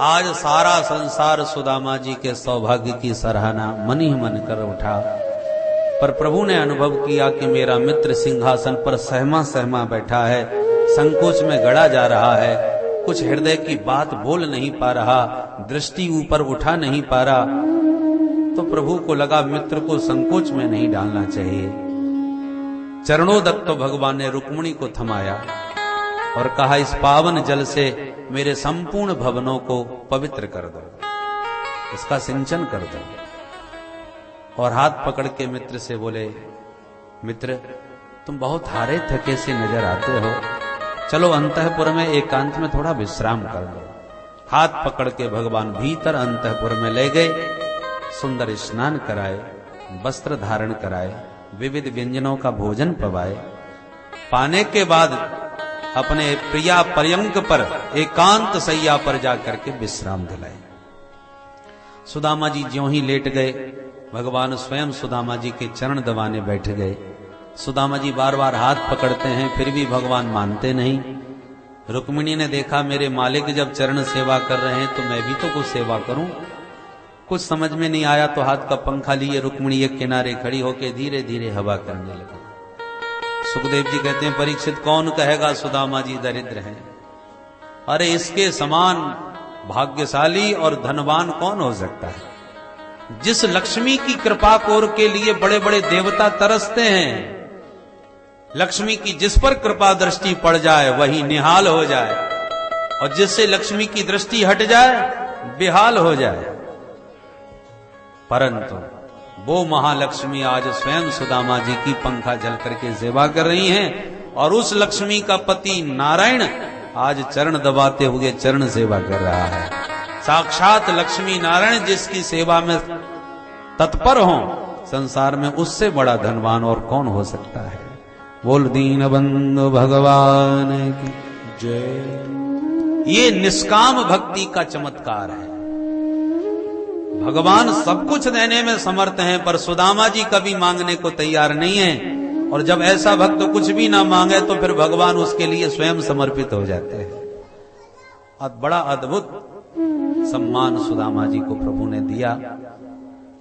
Speaker 1: आज सारा संसार सुदामा जी के सौभाग्य की सराहना मन ही मन कर उठा, पर प्रभु ने अनुभव किया कि मेरा मित्र सिंहासन पर सहमा सहमा बैठा है, संकोच में गड़ा जा रहा है, कुछ हृदय की बात बोल नहीं पा रहा, दृष्टि ऊपर उठा नहीं पा रहा। तो प्रभु को लगा मित्र को संकोच में नहीं डालना चाहिए। चरणोदक तो भगवान ने रुक्मिणी को थमाया और कहा, इस पावन जल से मेरे संपूर्ण भवनों को पवित्र कर दो, इसका सिंचन कर दो। और हाथ पकड़ के मित्र से बोले, मित्र तुम बहुत हारे थके से नजर आते हो, चलो अंतःपुर में एकांत में थोड़ा विश्राम कर लो। हाथ पकड़ के भगवान भीतर अंतःपुर में ले गए, सुंदर स्नान कराए, वस्त्र धारण कराए, विविध व्यंजनों का भोजन पवाए। पाने के बाद अपने प्रिया पर्यंक पर एकांत सैया पर जाकर के विश्राम दिलाए। सुदामा जी ज्यों ही लेट गए, भगवान स्वयं सुदामा जी के चरण दबाने बैठ गए। सुदामा जी बार बार हाथ पकड़ते हैं, फिर भी भगवान मानते नहीं। रुक्मिणी ने देखा मेरे मालिक जब चरण सेवा कर रहे हैं तो मैं भी तो कुछ सेवा करूं। कुछ समझ में नहीं आया तो हाथ का पंखा लिए रुक्मिणी एक किनारे खड़ी होकर धीरे धीरे हवा करने लगी। सुखदेव जी कहते हैं, परीक्षित कौन कहेगा सुदामा जी दरिद्र हैं? अरे इसके समान भाग्यशाली और धनवान कौन हो सकता है? जिस लक्ष्मी की कृपा कोर के लिए बड़े बड़े देवता तरसते हैं, लक्ष्मी की जिस पर कृपा दृष्टि पड़ जाए वही निहाल हो जाए, और जिससे लक्ष्मी की दृष्टि हट जाए बेहाल हो जाए। परंतु वो महालक्ष्मी आज स्वयं सुदामा जी की पंखा जल करके सेवा कर रही हैं, और उस लक्ष्मी का पति नारायण आज चरण दबाते हुए चरण सेवा कर रहा है। साक्षात लक्ष्मी नारायण जिसकी सेवा में तत्पर हों, संसार में उससे बड़ा धनवान और कौन हो सकता है। बोल दीन बंधु भगवान की जय। ये निष्काम भक्ति का चमत्कार है। भगवान सब कुछ देने में समर्थ हैं, पर सुदामा जी कभी मांगने को तैयार नहीं है। और जब ऐसा भक्त कुछ भी ना मांगे तो फिर भगवान उसके लिए स्वयं समर्पित हो जाते हैं। बड़ा अद्भुत सम्मान सुदामा जी को प्रभु ने दिया।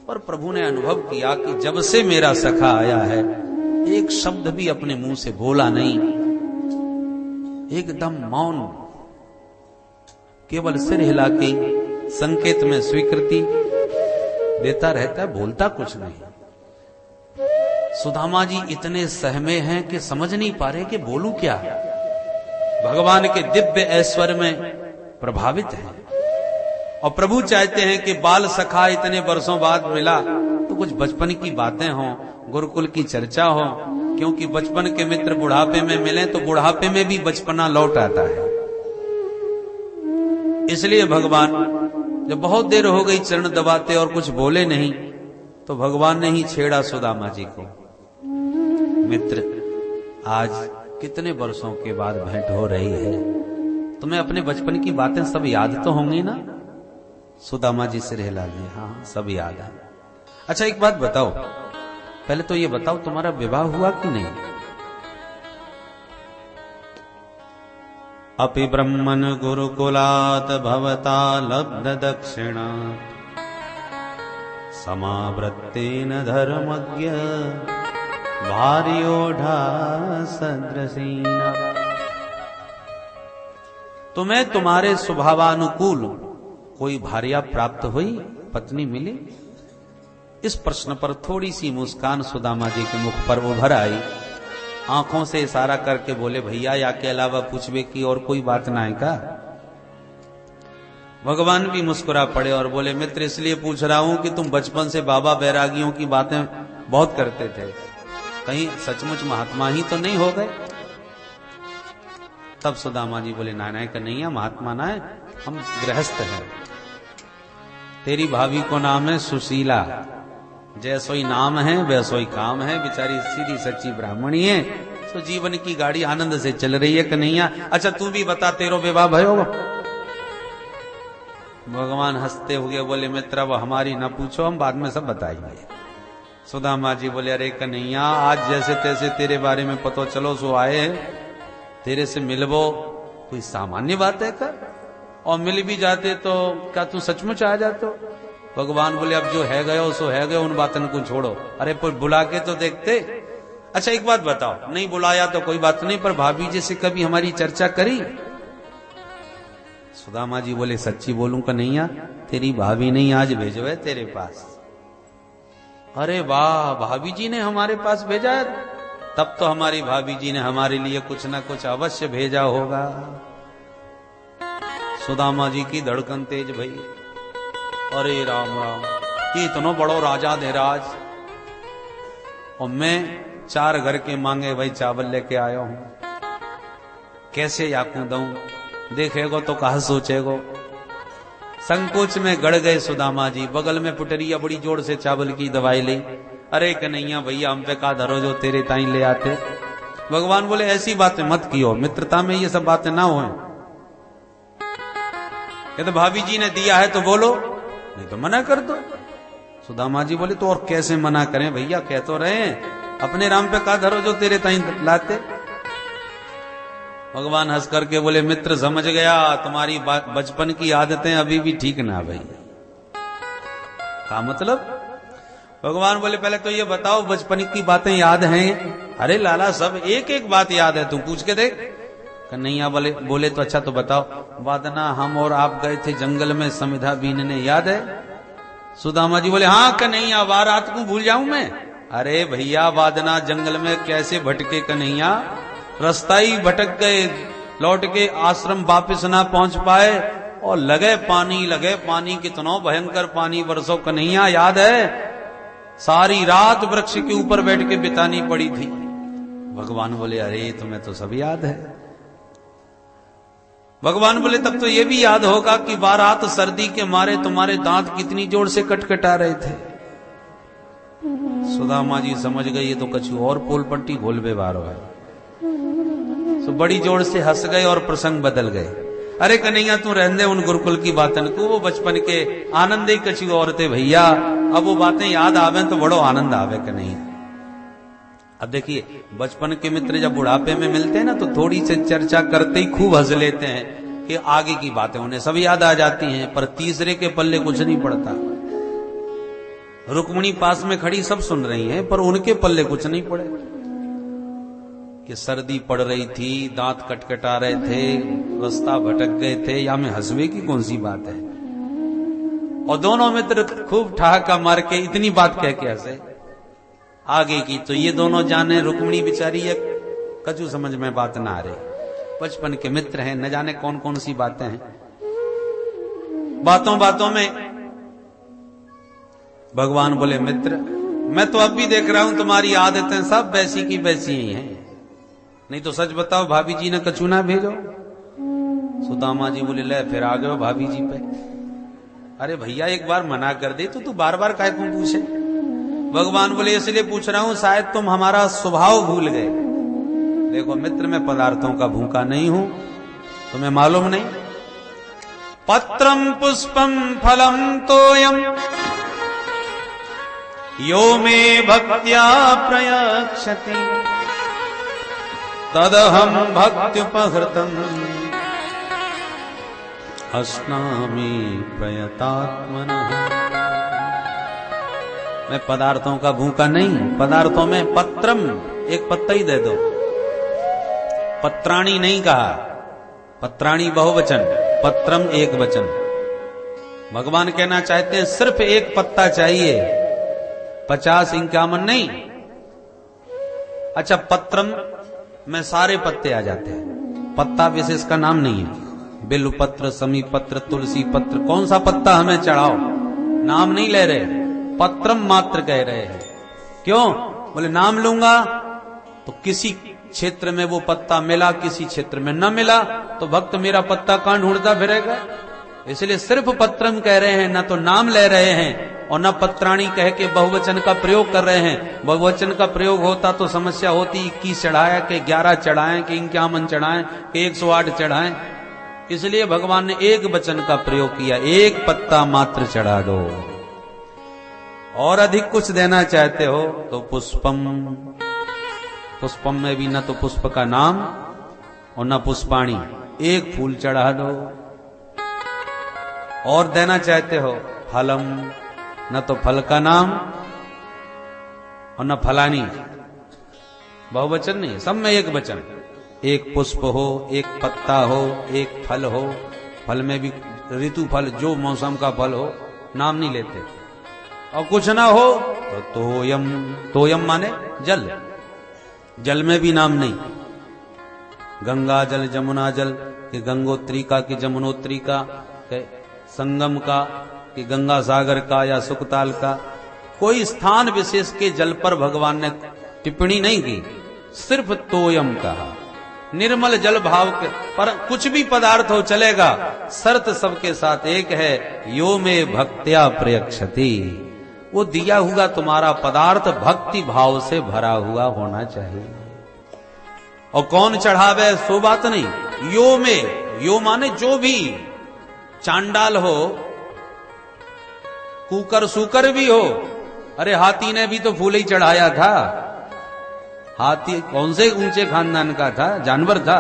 Speaker 1: और प्रभु ने अनुभव किया कि जब से मेरा सखा आया है एक शब्द भी अपने मुंह से बोला नहीं, एकदम मौन, केवल सिर हिला के संकेत में स्वीकृति देता रहता है, बोलता कुछ नहीं। सुदामा जी इतने सहमे हैं कि समझ नहीं पा रहे कि बोलूं क्या। भगवान के दिव्य ऐश्वर्य में प्रभावित हैं, और प्रभु चाहते हैं कि बाल सखा इतने वर्षों बाद मिला तो कुछ बचपन की बातें हों, गुरुकुल की चर्चा हो, क्योंकि बचपन के मित्र बुढ़ापे में मिले तो बुढ़ापे में भी बचपना लौट आता है। इसलिए भगवान जब बहुत देर हो गई चरण दबाते और कुछ बोले नहीं, तो भगवान ने ही छेड़ा सुदामा जी को, मित्र आज कितने वर्षों के बाद भेंट हो रही है, तुम्हें अपने बचपन की बातें सब याद तो होंगी ना? सुदामा जी सिर हिला दिए, हाँ सब याद है। अच्छा एक बात बताओ, पहले तो ये बताओ तुम्हारा विवाह हुआ कि नहीं? अपि ब्रह्मन गुरुकुलात भवता लब्ध दक्षिणा समावृत्तेन धर्मज्ञ भार्योढ़ा सदृशीना। तुम्हें तुम्हारे स्वभावानुकूल कोई भार्या प्राप्त हुई, पत्नी मिली? इस प्रश्न पर थोड़ी सी मुस्कान सुदामा जी के मुख पर उभर आई। आंखों से इशारा करके बोले, भैया या के अलावा पूछबे की और कोई बात ना है का? भगवान भी मुस्कुरा पड़े और बोले, मित्र इसलिए पूछ रहा हूं कि तुम बचपन से बाबा बैरागियों की बातें बहुत करते थे, कहीं सचमुच महात्मा ही तो नहीं हो गए? तब सुदामा जी बोले, ना कन्हैया महात्मा ना है, हम गृहस्थ हैं। तेरी भाभी को नाम है सुशीला, जैसोई नाम है वैसोई काम है, बेचारी सीधी सच्ची ब्राह्मणी है, तो जीवन की गाड़ी आनंद से चल रही है कन्हैया। अच्छा तू भी बता, तेरो विवाह भयो? भगवान हंसते हुए बोले, मित्र अब हमारी ना पूछो, हम बाद में सब बताएंगे। सुदामा जी बोले, अरे कन्हैया आज जैसे तैसे तेरे बारे में पता चलो सो आए हैं, तेरे से मिलबो कोई सामान्य बात है का? और मिल भी जाते तो क्या तू सचमुच आ जातो? भगवान बोले, अब जो है गयो सो है गयो, उन बातों को छोड़ो। अरे पर बुला के तो देखते। अच्छा एक बात बताओ, नहीं बुलाया तो कोई बात नहीं, पर भाभी जी से कभी हमारी चर्चा करी? सुदामा जी बोले, सच्ची बोलूं कन्हैया तेरी भाभी नहीं आज भेजो है तेरे पास। अरे वाह, भाभी जी ने हमारे पास भेजा है? तब तो हमारी भाभी जी ने हमारे लिए कुछ ना कुछ अवश्य भेजा होगा। सुदामा जी की धड़कन तेज भई। अरे राम राम, ये इतना बड़ो राजा धीराज, और मैं 4 घर के मांगे भाई चावल लेके आया हूं, कैसे याकू दूं? देखेगो तो कहा सोचेगो। संकोच में गड़ गए सुदामा जी। बगल में पुटरिया बड़ी जोर से चावल की दवाई ली। अरे कन्हैया भैया हम पे का धरो जो तेरे ताई ले आते। भगवान बोले, ऐसी बातें मत कियो, मित्रता में ये सब बातें ना होए। ये तो भाभी जी ने दिया है तो बोलो, नहीं तो मना कर दो। सुदामा जी बोले, तो और कैसे मना करें भैया, कह तो रहे हैं अपने राम पे का धरो जो तेरे ताई लाते। भगवान हंस करके बोले, मित्र समझ गया, तुम्हारी बचपन की आदतें अभी भी ठीक ना भाई। का मतलब? भगवान बोले, पहले तो ये बताओ बचपन की बातें याद हैं? अरे लाला सब एक एक बात याद है, तू पूछ के देख। कन्हैया बोले तो अच्छा तो बताओ। वादना हम और आप गए थे जंगल में समिधा बीनने, याद है? सुदामा जी बोले, हाँ कन्हैया, बारात को भूल जाऊं मैं? अरे भैया वादना जंगल में कैसे भटके कन्हैया, रास्ता ही भटक गए, लौट के आश्रम वापस ना पहुंच पाए, और लगे पानी कितना भयंकर पानी बरसो कन्हैया, याद है? सारी रात वृक्ष के ऊपर बैठ के बितानी पड़ी थी। भगवान बोले, अरे तुम्हें तो सब याद है। भगवान बोले, तब तो ये भी याद होगा कि बारात सर्दी के मारे तुम्हारे दांत कितनी जोर से कटकटा रहे थे। सुदामा जी समझ गए ये तो कछु और पोल पट्टी घोलबे बारो है, तो बड़ी जोर से हंस गए और प्रसंग बदल गए। अरे कन्हैया तू रहने उन गुरुकुल की बातन को, वो बचपन के आनंद ही कछु और थे भैया। अब वो बातें याद आवे तो बड़ो आनंद आवे कन्हैया। अब देखिए, बचपन के मित्र जब बुढ़ापे में मिलते हैं ना, तो थोड़ी सी चर्चा करते ही खूब हंस लेते हैं कि आगे की बातें उन्हें सब याद आ जाती हैं, पर तीसरे के पल्ले कुछ नहीं पड़ता। रुक्मिणी पास में खड़ी सब सुन रही हैं, पर उनके पल्ले कुछ नहीं पड़े कि सर्दी पड़ रही थी, दांत कटकटा रहे थे, रास्ता भटक गए थे, या में हंसवे की कौन सी बात है। और दोनों मित्र खूब ठहाका मार के इतनी बात कह के हंसे। आगे की तो ये दोनों जाने, रुक्मिणी बेचारी है कछु समझ में बात ना आ रही। बचपन के मित्र हैं, न जाने कौन कौन सी बातें हैं। बातों बातों में भगवान बोले, मित्र मैं तो अब भी देख रहा हूं तुम्हारी आदतें सब वैसी की वैसी ही हैं, नहीं तो सच बताओ भाभी जी ने कछु ना भेजो। सुदामा जी बोले, ले फिर आ गए भाभी जी पे। अरे भैया एक बार मना कर दे तो तू बार बार काहे को पूछे? भगवान बोले, इसलिए पूछ रहा हूं शायद तुम हमारा स्वभाव भूल गए। देखो मित्र, मैं पदार्थों का भूखा नहीं हूं, तुम्हें मालूम नहीं? पत्रम पुष्पम फलम तोयम यो मे भक्त्या प्रयक्षति तदहम भक्त्युपहृतम अस्नामि प्रयतात्मनः। मैं पदार्थों का भूखा नहीं, पदार्थों में पत्रम, एक पत्ता ही दे दो। पत्राणी नहीं कहा, पत्राणी बहुवचन, पत्रम एक वचन। भगवान कहना चाहते हैं सिर्फ एक पत्ता चाहिए, 50-51 नहीं। अच्छा, पत्रम में सारे पत्ते आ जाते हैं, पत्ता विशेष का नाम नहीं है। बिल्व पत्र, समी पत्र, तुलसी पत्र, कौन सा पत्ता हमें चढ़ाओ, नाम नहीं ले रहे, पत्रम मात्र कह रहे हैं। क्यों? बोले नाम लूंगा तो किसी क्षेत्र में वो पत्ता मिला, किसी क्षेत्र में न मिला, तो भक्त मेरा पत्ता कहां ढूंढता फिरेगा? इसलिए सिर्फ पत्रम कह रहे हैं, न तो नाम ले रहे हैं और न पत्राणी कह के बहुवचन का प्रयोग कर रहे हैं। बहुवचन का प्रयोग होता तो समस्या होती, 21 चढ़ाया कि 11 चढ़ाएं कि 51 चढ़ाएं कि 108 चढ़ाएं। इसलिए भगवान ने एक वचन का प्रयोग किया, एक पत्ता मात्र चढ़ा दो। और अधिक कुछ देना चाहते हो तो पुष्पम, पुष्पम में भी न तो पुष्प का नाम और न पुष्पाणी, एक फूल चढ़ा दो। और देना चाहते हो फलम, न तो फल का नाम और न फलानी, बहुवचन नहीं, सब में एक वचन। एक पुष्प हो, एक पत्ता हो, एक फल हो, फल में भी ऋतु फल, जो मौसम का फल हो, नाम नहीं लेते। और कुछ ना हो तो तोयम, तोयम माने जल, जल में भी नाम नहीं। गंगा जल, जमुना जल, कि गंगोत्री का कि जमुनोत्री का, कि संगम का कि गंगा सागर का या सुकताल का, कोई स्थान विशेष के जल पर भगवान ने टिप्पणी नहीं की, सिर्फ तोयम कहा। निर्मल जल भाव के पर कुछ भी पदार्थ हो चलेगा, शर्त सबके साथ एक है, यो में भक्त्या प्रयक्षति, वो दिया हुआ तुम्हारा पदार्थ भक्ति भाव से भरा हुआ होना चाहिए। और कौन चढ़ावे सो बात नहीं, यो में, यो माने जो भी चांडाल हो, कुकर सुकर भी हो। अरे हाथी ने भी तो फूल ही चढ़ाया था, हाथी कौन से ऊंचे खानदान का था, जानवर था।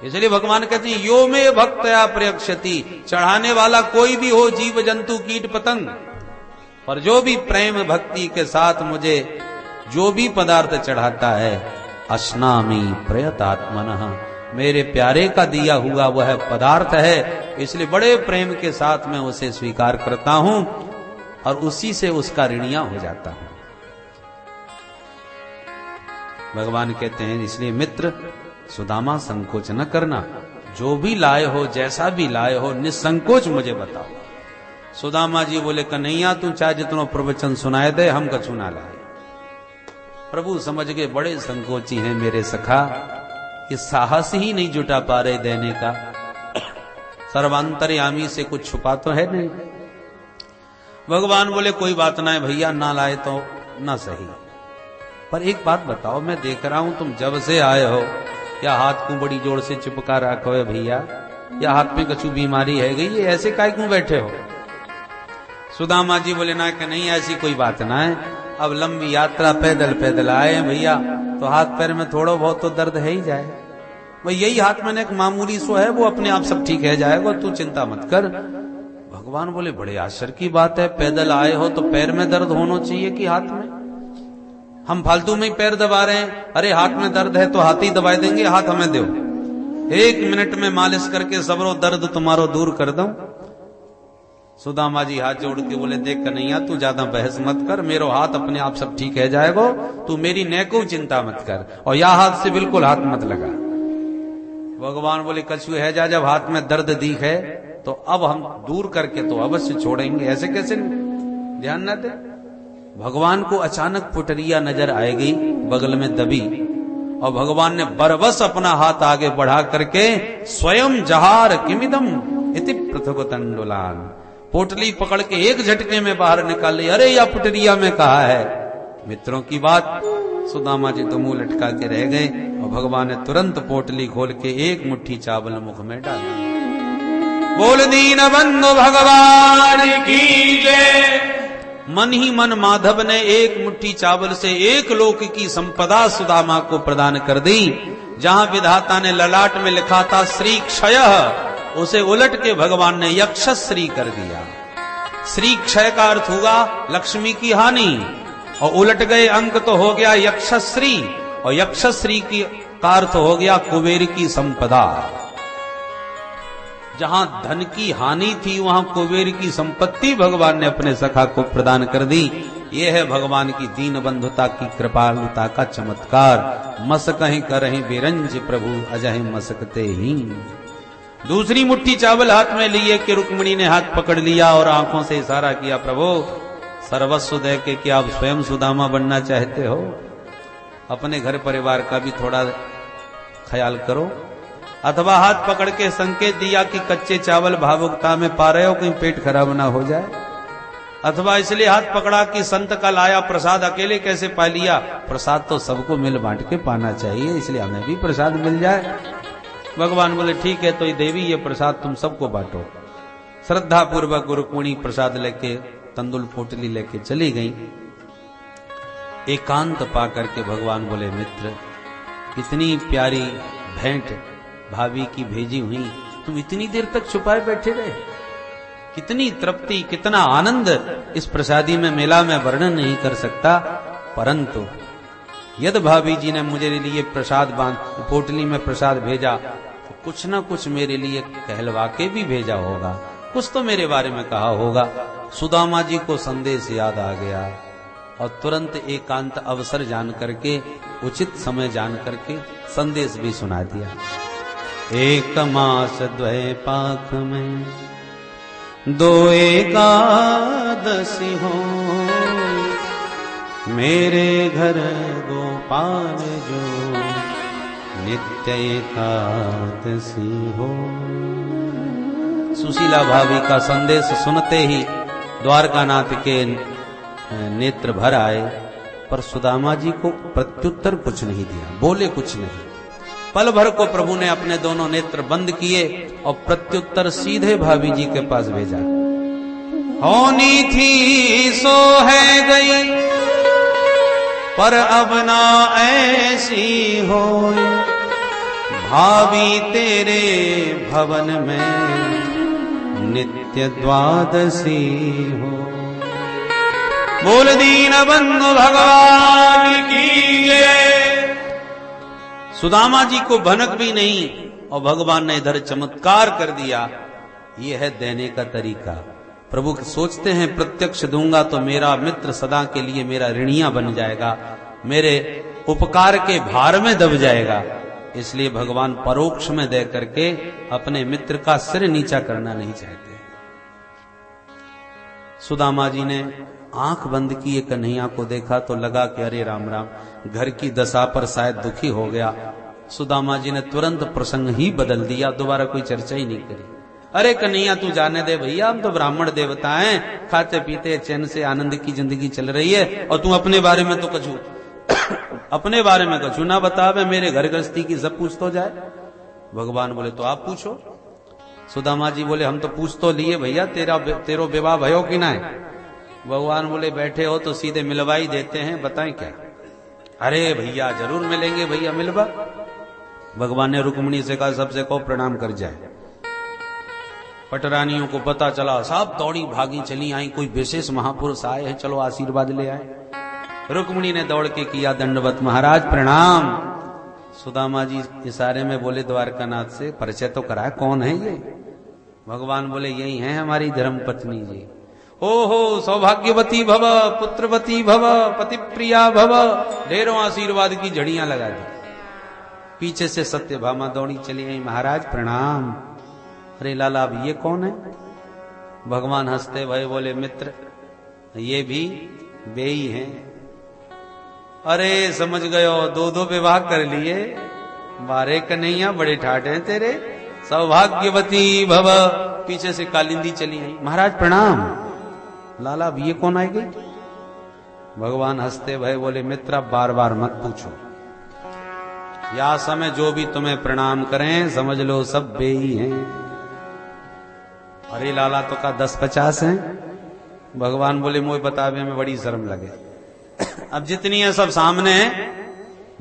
Speaker 1: इसलिए भगवान कहते हैं यो में भक्त्या प्रयक्षति, चढ़ाने वाला कोई भी हो, जीव जंतु कीट पतंग, पर जो भी प्रेम भक्ति के साथ मुझे जो भी पदार्थ चढ़ाता है, अस्नामि प्रयतात्मनः, मेरे प्यारे का दिया हुआ वह पदार्थ है, इसलिए बड़े प्रेम के साथ मैं उसे स्वीकार करता हूं और उसी से उसका ऋणिया हो जाता हूं। भगवान कहते हैं इसलिए मित्र सुदामा संकोच न करना, जो भी लाए हो, जैसा भी लाए हो, निसंकोच मुझे बताओ। सुदामा जी बोले कन्हैया तू चाहे जितना प्रवचन सुनाए दे, हम कछु ना लाए। प्रभु समझ गए बड़े संकोची हैं मेरे सखा, ये साहस ही नहीं जुटा पा रहे देने का। सर्वांतर्यामी से कुछ छुपा तो है नहीं। भगवान बोले कोई बात ना है भैया, ना लाए तो ना सही, पर एक बात बताओ, मैं देख रहा हूं तुम जब से आए हो, या हाथ को बड़ी जोर से चिपका रखो है भैया, या हाथ में कछु बीमारी है गई, ये ऐसे काय क्यों बैठे हो? सुदामा जी बोले ना कि नहीं ऐसी कोई बात ना है, अब लंबी यात्रा पैदल पैदल आए हैं भैया, तो हाथ पैर में थोड़ा बहुत तो दर्द है ही जाए। भाई यही हाथ में एक मामूली सो है, वो अपने आप सब ठीक है जाएगा, तू चिंता मत कर। भगवान बोले बड़े आश्चर्य की बात है, पैदल आए हो तो पैर में दर्द होना चाहिए कि हाथ में? हम फालतू में ही पैर दबा रहे हैं। अरे हाथ में दर्द है तो हाथ ही दबा देंगे, हाथ हमें दो, 1 मिनट में मालिश करके सबरो दर्द तुम्हारो दूर कर दूं। सुदामा जी हाथ जोड़ के बोले देख कन्हैया तू ज्यादा बहस मत कर, मेरो हाथ अपने आप सब ठीक है जाएगा, तू मेरी नेको चिंता मत कर, और या हाथ से बिल्कुल हाथ मत लगा। भगवान बोले कछु है जा, जब हाथ में दर्द दिख है तो अब हम दूर करके तो अवश्य छोड़ेंगे, ऐसे कैसे ध्यान न दे। भगवान को अचानक पुटरिया नजर आएगी बगल में दबी, और भगवान ने बरबस अपना हाथ आगे बढ़ा करके स्वयं जहार किमिदम इति पृथुक तंडुलान, पोटली पकड़ के एक झटके में बाहर निकाल ली। अरे या पुटरिया में कहा है मित्रों की बात, सुदामा जी तो मुंह लटका के रह गए और भगवान ने तुरंत पोटली खोल के एक मुट्ठी चावल मुख में डाला। बोल दीन बंधु भगवान की जय। मन ही मन माधव ने एक मुट्ठी चावल से एक लोक की संपदा सुदामा को प्रदान कर दी। जहां विधाता ने ललाट में लिखा था श्री क्षय, उसे उलट के भगवान ने यक्षश्री कर दिया। श्री क्षय का अर्थ होगा लक्ष्मी की हानि, और उलट गए अंक तो हो गया यक्षश्री, और यक्षश्री की का अर्थ हो गया कुबेर की संपदा। जहां धन की हानि थी वहां कुबेर की संपत्ति भगवान ने अपने सखा को प्रदान कर दी। यह है भगवान की दीन बंधुता की कृपालुता का चमत्कार। मसकहीं करहीं बिरंज प्रभु अजहि मसकते ही। दूसरी मुट्ठी चावल हाथ में लिए कि रुक्मिणी ने हाथ पकड़ लिया और आंखों से इशारा किया, प्रभु सर्वस्व दे के क्या आप स्वयं सुदामा बनना चाहते हो? अपने घर परिवार का भी थोड़ा ख्याल करो। अथवा हाथ पकड़ के संकेत दिया कि कच्चे चावल भावुकता में पा रहे हो, कहीं पेट खराब ना हो जाए। अथवा इसलिए हाथ पकड़ा कि संत का लाया प्रसाद अकेले कैसे पा लिया? प्रसाद तो सबको मिल बांट के पाना चाहिए, इसलिए हमें भी प्रसाद मिल जाए। भगवान बोले ठीक है, तो ये देवी ये प्रसाद तुम सबको बांटो। श्रद्धा पूर्वक रुक्मिणी प्रसाद लेके तंदुल पोटली लेके चली गई। एकांत पा करके भगवान बोले, मित्र इतनी प्यारी भेंट भाभी की भेजी हुई, तुम इतनी देर तक छुपाए बैठे रहे? कितनी तृप्ति, कितना आनंद इस प्रसादी में मेला में वर्णन नहीं कर सकता। परंतु यदि भाभी जी ने मुझे लिए प्रसाद पोटली में प्रसाद भेजा तो कुछ ना कुछ मेरे लिए कहलवा के भी भेजा होगा, कुछ तो मेरे बारे में कहा होगा। सुदामा जी को संदेश याद आ गया और तुरंत एकांत अवसर जान करके, उचित समय जान करके संदेश भी सुना दिया। एक मास द्वय पाख में दो एकादशी हो, मेरे घर गोपाल जो नित्य एकादशी हो। सुशीला भाभी का संदेश सुनते ही द्वारकानाथ के नेत्र भर आए, पर सुदामा जी को प्रत्युत्तर कुछ नहीं दिया, बोले कुछ नहीं। पल भर को प्रभु ने अपने दोनों नेत्र बंद किए और प्रत्युत्तर सीधे भाभी जी के पास भेजा। होनी थी सो है गई, पर अब ना ऐसी हो, भाभी तेरे भवन में नित्य द्वादशी हो। बोल दीन बंधु भगवान की जय। सुदामा जी को भनक भी नहीं और भगवान ने इधर चमत्कार कर दिया। यह है देने का तरीका। प्रभु सोचते हैं प्रत्यक्ष दूंगा तो मेरा मित्र सदा के लिए मेरा ऋणिया बन जाएगा, मेरे उपकार के भार में दब जाएगा। इसलिए भगवान परोक्ष में दे करके अपने मित्र का सिर नीचा करना नहीं चाहते। सुदामा जी ने आंख बंद किए कन्हैया को देखा तो लगा कि अरे राम राम, घर की दशा पर शायद दुखी हो गया। सुदामा जी ने तुरंत प्रसंग ही बदल दिया, दोबारा कोई चर्चा ही नहीं करी। अरे कन्हैया तू जाने दे भैया, हम तो ब्राह्मण देवता हैं, खाते पीते चैन से आनंद की जिंदगी चल रही है, और तू अपने बारे में तो कछु अपने बारे में कछु ना बतावे, मेरे घर गृहस्थी की सब पूछ तो जाए। भगवान बोले तो आप पूछो। सुदामा जी बोले हम तो पूछ तो लिए भैया, तेरो विवाह भयो कि ना है? भगवान बोले बैठे हो तो सीधे मिलवाई देते हैं, बताएं क्या? अरे भैया जरूर मिलेंगे भैया, मिलवा। भगवान ने रुक्मिणी से कहा सबसे को प्रणाम कर जाए। पटरानियों को पता चला, सब दौड़ी भागी चली आई, कोई विशेष महापुरुष आए हैं, चलो आशीर्वाद ले आए। रुक्मिणी ने दौड़ के किया दंडवत, महाराज प्रणाम। सुदामा जी इशारे में बोले द्वारकानाथ से परिचय तो कराए, कौन है ये? भगवान बोले यही है हमारी धर्मपत्नी जी। ओहो सौभाग्यवती भव, पुत्रवती भव, पति प्रिया भव, ढेरों आशीर्वाद की झड़ियां लगा दी। पीछे से सत्यभामा दौड़ी चली आई, महाराज प्रणाम। अरे लाला अब ये कौन है? भगवान हंसते भय बोले मित्र ये भी बेई हैं। अरे समझ गयो, दो दो विवाह कर लिए, बारे कन्हैया बड़े ठाट हैं तेरे। सौभाग्यवती भव, पीछे से कालिंदी चली आई, महाराज प्रणाम। लाला अब ये कौन आई गई? भगवान हंसते भय बोले मित्र बार बार मत पूछो, या समय जो भी तुम्हें प्रणाम करें समझ लो सब बेई हैं। अरे लाला तो का 10-50 हैं। भगवान बोले मुझे बतावे में बड़ी शर्म लगे। अब जितनी है सब सामने है,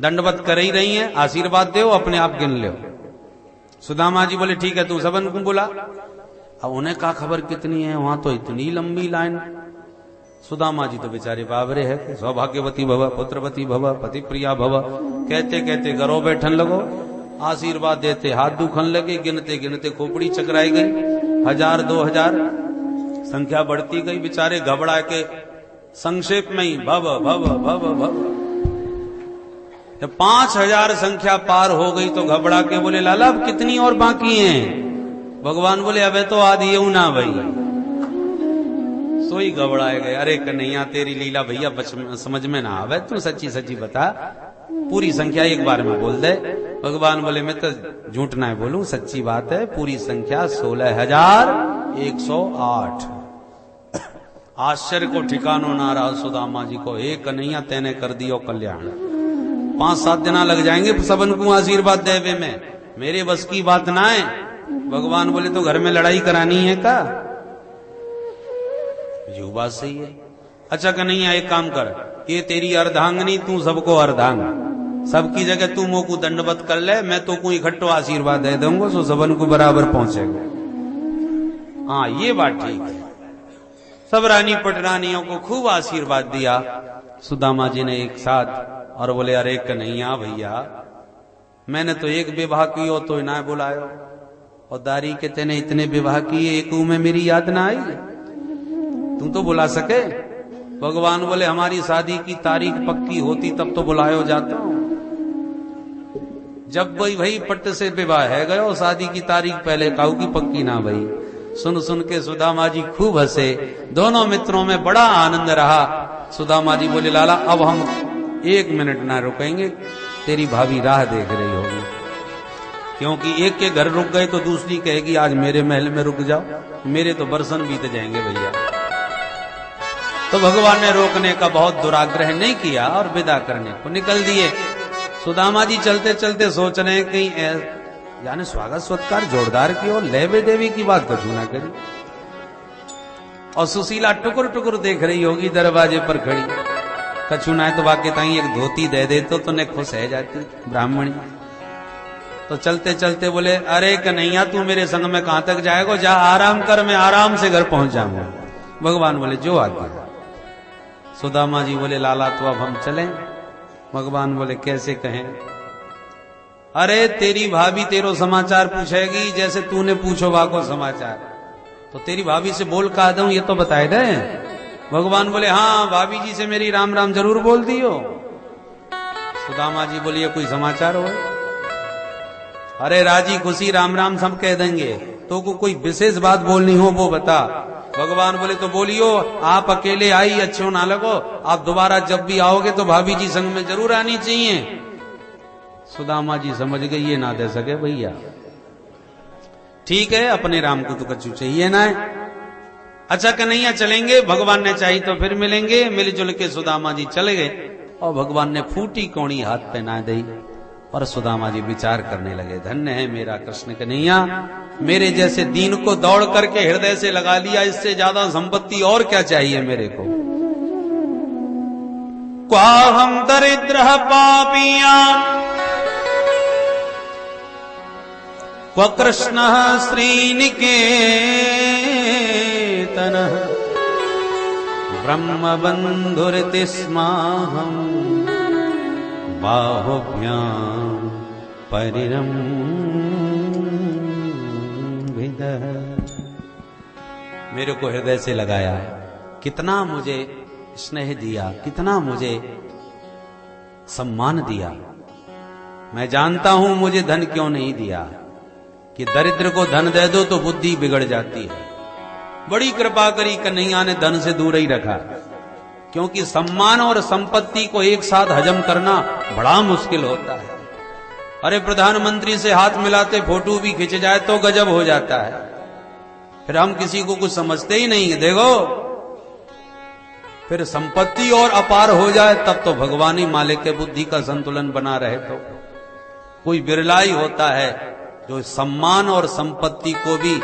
Speaker 1: दंडवत कर ही रही हैं, आशीर्वाद दो, अपने आप गिन लो। सुदामा जी बोले ठीक है तू सबन को बुला। अब उन्हें का खबर कितनी है, वहां तो इतनी लंबी लाइन। सुदामा जी तो बेचारे बाबरे है, सौभाग्यवती भव, पुत्रवती भव, पति प्रिया भव कहते कहते घरों बैठन लगो, आशीर्वाद देते हाथ दुखन लगे, गिनते गिनते खोपड़ी चकराई गई, 1000 2000 संख्या बढ़ती गई। बेचारे घबरा के संक्षेप में ही भव भव भव भव, जब 5000 संख्या पार हो गई तो घबरा के बोले लाला अब कितनी और बाकी हैं। भगवान बोले अबे तो आधी यूं ना भाई। सोई घबराए गए। अरे कन्हैया तेरी लीला भैया समझ में ना आवे, तू सच्ची सच्ची बता, पूरी संख्या एक बार में बोल दे। भगवान बोले मैं तो झूठ ना बोलूं, सच्ची बात है, पूरी संख्या 16108। आश्चर्य को ठिकानो ना रहा सुदामा जी को। एक कन्हैया तेने कर दियो कल्याण, 5-7 दिन लग जाएंगे सबन को आशीर्वाद देवे में, मेरे बस की बात ना है। भगवान बोले तो घर में लड़ाई करानी है का? ये बात सही है। अच्छा कन्हैया एक काम कर, ये तेरी अर्धांगनी, तू सबको अर्धांग, सबकी जगह तू मोह को दंडवत कर ले, मैं तो को इकट्ठो आशीर्वाद दे दूंगा, सो सबन को बराबर पहुंचेगा। हाँ ये बात ठीक है। सब रानी पटरानियों को खूब आशीर्वाद दिया सुदामा जी ने एक साथ, और बोले अरे कन्हैया भैया मैंने तो एक विवाह कियो तो ना बुलायो, और दारी के तेने इतने विवाह किए, एक में मेरी याद ना आई, तुम तो बुला सके। भगवान बोले हमारी शादी की तारीख पक्की होती तब तो बुलायो जाता हूं, जब भाई पट्ट से विवाह है गयो, शादी की तारीख पहले काऊ की पक्की ना भाई। सुन सुन के सुदामा जी खूब हंसे, दोनों मित्रों में बड़ा आनंद रहा। सुदामा जी बोले लाला अब हम 1 मिनट ना रुकेंगे, तेरी भाभी राह देख रही होगी, क्योंकि एक के घर रुक गए तो दूसरी कहेगी आज मेरे महल में रुक जाओ, मेरे तो बरसन बीत जाएंगे भैया। तो भगवान ने रोकने का बहुत दुराग्रह नहीं किया और विदा करने को निकल दिए। सुदामा जी चलते चलते सोच रहे हैं कहीं यानी स्वागत सत्कार जोरदार की और लेवे देवी की बात कछु ना करी। और सुशीला टुकुर टुकुर देख रही होगी दरवाजे पर खड़ी, कछु ना तो वाकई ताई एक धोती दे दे तो ने खुश है जाती ब्राह्मणी। तो चलते चलते बोले अरे कन्हैया तू मेरे संग में कहां तक जाएगा, जा आराम कर, मैं आराम से घर पहुंच जाऊंगा। भगवान बोले जो आज्ञा। सुदामा जी बोले लाला तो अब हम चलें। भगवान बोले कैसे कहें, अरे तेरी भाभी तेरो समाचार पूछेगी जैसे तूने पूछो वाको समाचार, तो तेरी भाभी से बोल कहा दूं ये तो बताए दे। भगवान बोले हाँ भाभी जी से मेरी राम राम जरूर बोल दियो। सुदामा जी बोले ये कोई समाचार हो? अरे राजी खुशी राम राम सब कह देंगे, तो कोई विशेष बात बोलनी हो वो बता। भगवान बोले तो बोलियो, आप अकेले आई अच्छो ना लगो, आप दोबारा जब भी आओगे तो भाभी जी संग में जरूर आनी चाहिए। सुदामा जी समझ गए ये ना दे सके भैया, ठीक है अपने राम को तो कछु चाहिए ना है। अच्छा कन्हैया चलेंगे, भगवान ने चाहिए तो फिर मिलेंगे। मिलजुल के सुदामा जी चले गए और भगवान ने फूटी कौड़ी हाथ पहना दी और सुदामा जी विचार करने लगे, धन्य है मेरा कृष्ण कन्हैया, मेरे जैसे दीन को दौड़ करके हृदय से लगा लिया, इससे ज्यादा संपत्ति और क्या चाहिए मेरे को। क्वाहम दरिद्र पापिया क्व कृष्ण श्रीनिकेतन ब्रह्म बंधुरिति स्माहम बाहुभ्याम परिरम्भितः। मेरे को हृदय से लगाया, कितना मुझे स्नेह दिया, कितना मुझे सम्मान दिया। मैं जानता हूं मुझे धन क्यों नहीं दिया, कि दरिद्र को धन दे दो तो बुद्धि बिगड़ जाती है। बड़ी कृपा करी कन्हैया ने धन से दूर ही रखा, क्योंकि सम्मान और संपत्ति को एक साथ हजम करना बड़ा मुश्किल होता है। अरे प्रधानमंत्री से हाथ मिलाते फोटो भी खींच जाए तो गजब हो जाता है, फिर हम किसी को कुछ समझते ही नहीं। देखो फिर संपत्ति और अपार हो जाए तब तो भगवान ही मालिक के बुद्धि का संतुलन बना रहे। तो कोई बिरला ही होता है जो सम्मान और संपत्ति को भी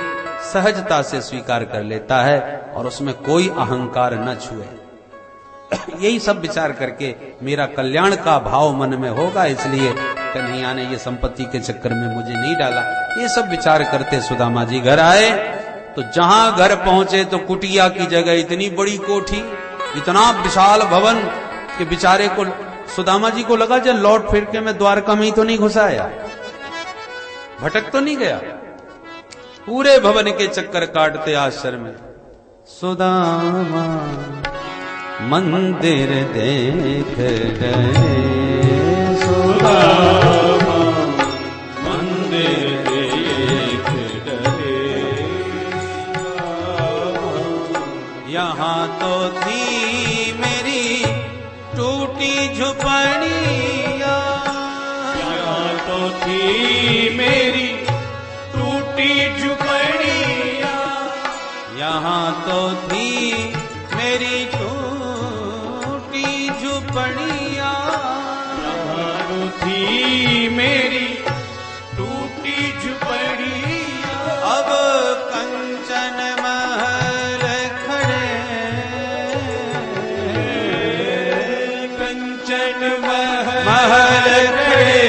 Speaker 1: सहजता से स्वीकार कर लेता है और उसमें कोई अहंकार न छुए। यही सब विचार करके मेरा कल्याण का भाव मन में होगा, इसलिए कन्हैया ने ये संपत्ति के चक्कर में मुझे नहीं डाला। ये सब विचार करते सुदामा जी घर आए। तो जहां घर पहुंचे तो कुटिया की जगह इतनी बड़ी कोठी, इतना विशाल भवन कि बेचारे को सुदामा जी को लगा जब लौट फिर के मैं द्वारका में ही तो नहीं घुसाया, भटक तो नहीं गया। पूरे भवन के चक्कर काटते आश्चर्य में सुदामा मंदिर देख रहे, सुदामा मंदिर देख रहे। यहाँ तो थी मेरी टूटी झुपड़िया,
Speaker 2: यहाँ तो थी मेरी टूटी झुपड़िया,
Speaker 1: यहाँ तो थी मेरी टूटी झुपड़िया,
Speaker 2: यहाँ थी मेरी टूटी झुपड़िया।
Speaker 1: अब कंचन महल खड़े,
Speaker 2: कंचन
Speaker 1: महल खड़े,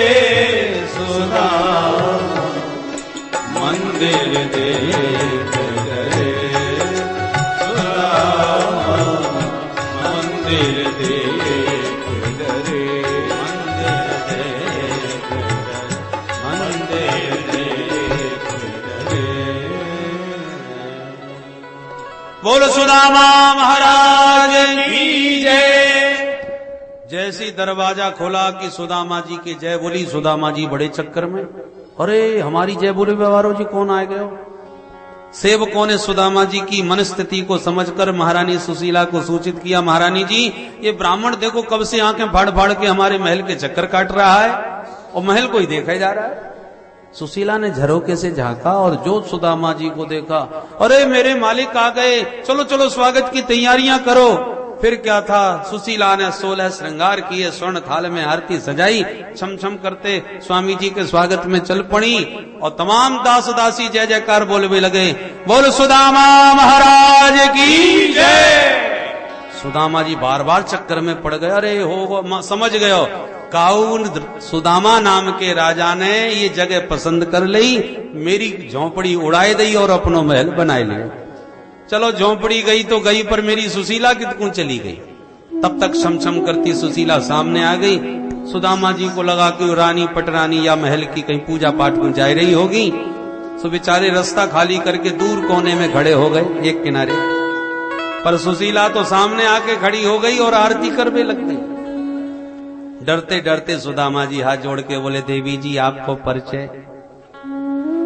Speaker 1: सुदामा मंदिर देख रहे, सुदामा मंदिर देख रहे, मंदिर देख रहे। बोलो सुदामा महाराज की जय। जैसी दरवाजा खोला कि सुदामा जी की जय बोली। सुदामा जी बड़े चक्कर में, अरे हमारी जय बोले व्यवहारो जी कौन आए गए हो। सेवकों ने सुदामा जी की मनस्थिति को समझकर महारानी सुशीला को सूचित किया, महारानी जी ये ब्राह्मण देखो कब से आंखें फाड़ फाड़ के हमारे महल के चक्कर काट रहा है और महल को ही देखा जा रहा है। सुशीला ने झरोके से झांका और जो सुदामा जी को देखा, अरे मेरे मालिक आ गए, चलो चलो स्वागत की तैयारियां करो। फिर क्या था, सुशीला ने 16 श्रृंगार किए, स्वर्ण थाल में आरती सजाई, छम छम करते स्वामी जी के स्वागत में चल पड़ी और तमाम दास दासी जय जयकार बोलने लगे, बोल सुदामा महाराज की जय। सुदामा जी बार बार चक्कर में पड़ गए। अरे हो समझ गयो, काउन सुदामा नाम के राजा ने ये जगह पसंद कर ली, मेरी झोंपड़ी उड़ाए दी और अपनो महल बनाए लिया। चलो झोंपड़ी गई तो गई, पर मेरी सुशीला कितकू चली गई। तब तक छम करती सुशीला सामने आ गई। सुदामा जी को लगा कि रानी पटरानी या महल की कहीं पूजा पाठ में जा रही होगी, सो बेचारे रास्ता खाली करके दूर कोने में खड़े हो गए एक किनारे। पर सुशीला तो सामने आके खड़ी हो गई और आरती करने लग गई। डरते डरते सुदामा जी हाथ जोड़ के बोले, देवी जी आपको परिचय,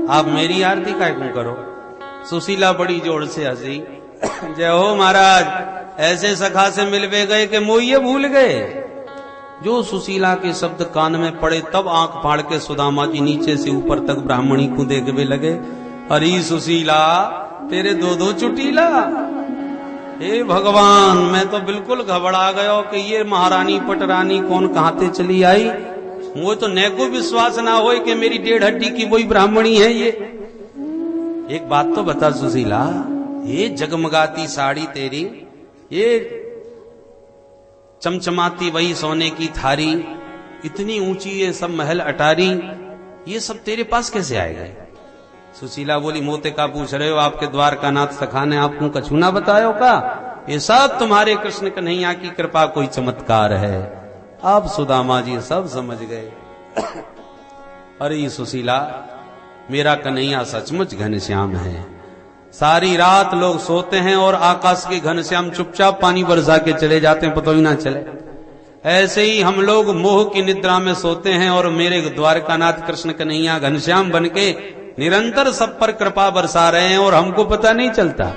Speaker 1: आप मेरी आरती काय क्यों करो। सुशीला बड़ी जोर से हंसी, जय हो महाराज, ऐसे सखा से मिलवे गए कि मोहिए भूल गए। जो सुशीला के शब्द कान में पड़े तब आंख फाड़ के सुदामा जी नीचे से ऊपर तक ब्राह्मणी को देखने लगे। अरे सुशीला तेरे दो दो चुटीला, हे भगवान मैं तो बिल्कुल घबरा गया कि ये महारानी पटरानी कौन कहां चली आई। वो तो ने को विश्वास ना हो कि मेरी 1.5 हड्डी की वही ब्राह्मणी है ये। एक बात तो बता सुशीला, ये जगमगाती साड़ी तेरी, ये चमचमाती वही सोने की थारी, इतनी ऊंची ये सब महल अटारी, ये सब तेरे पास कैसे आए गए। सुशीला बोली, मोते का पूछ रहे हो, आपके द्वारका नाथ सखा ने आपको कछु ना बतायो का। ये सब तुम्हारे कृष्ण कन्हैया की कृपा, कोई चमत्कार है। अब सुदामा जी सब समझ गए। अरे सुशीला मेरा कन्हैया सचमुच घनश्याम है। सारी रात लोग सोते हैं और आकाश के घनश्याम चुपचाप पानी बरसा के चले जाते हैं, पता ही ना चले। ऐसे ही हम लोग मोह की निद्रा में सोते हैं और मेरे द्वारकानाथ कृष्ण कन्हैया घनश्याम बनके निरंतर सब पर कृपा बरसा रहे हैं और हमको पता नहीं चलता।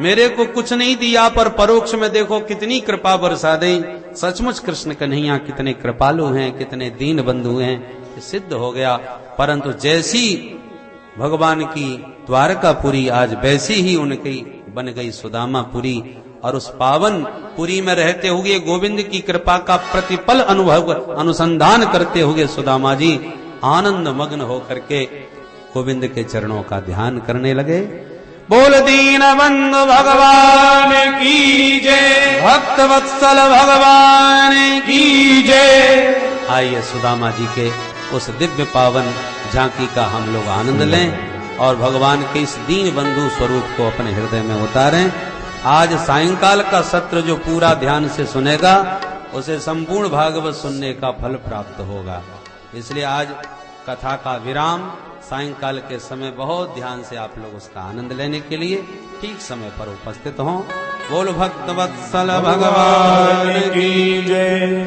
Speaker 1: मेरे को कुछ नहीं दिया पर परोक्ष में देखो कितनी कृपा बरसा दे। सचमुच कृष्ण कन्हैया कितने कृपालु हैं, कितने दीन बंधु हैं, सिद्ध हो गया। परंतु जैसी भगवान की द्वारकापुरी आज वैसी ही उनकी बन गई सुदामापुरी। और उस पावन पुरी में रहते हुए गोविंद की कृपा का प्रतिपल अनुभव अनुसंधान करते हुए सुदामा जी आनंद मग्न होकर के गोविंद के चरणों का ध्यान करने लगे। बोल दीन बंधु भगवान की जय, भक्त वत्सल भगवान की जय। आइए सुदामा जी के उस दिव्य पावन झांकी का हम लोग आनंद लें और भगवान के इस दीन बंधु स्वरूप को अपने हृदय में उतारें। आज सायंकाल का सत्र जो पूरा ध्यान से सुनेगा उसे संपूर्ण भागवत सुनने का फल प्राप्त होगा। इसलिए आज कथा का विराम सायंकाल के समय बहुत ध्यान से आप लोग उसका आनंद लेने के लिए ठीक समय पर उपस्थित हों। बोल भक्त वत्सल भगवान
Speaker 2: की जय।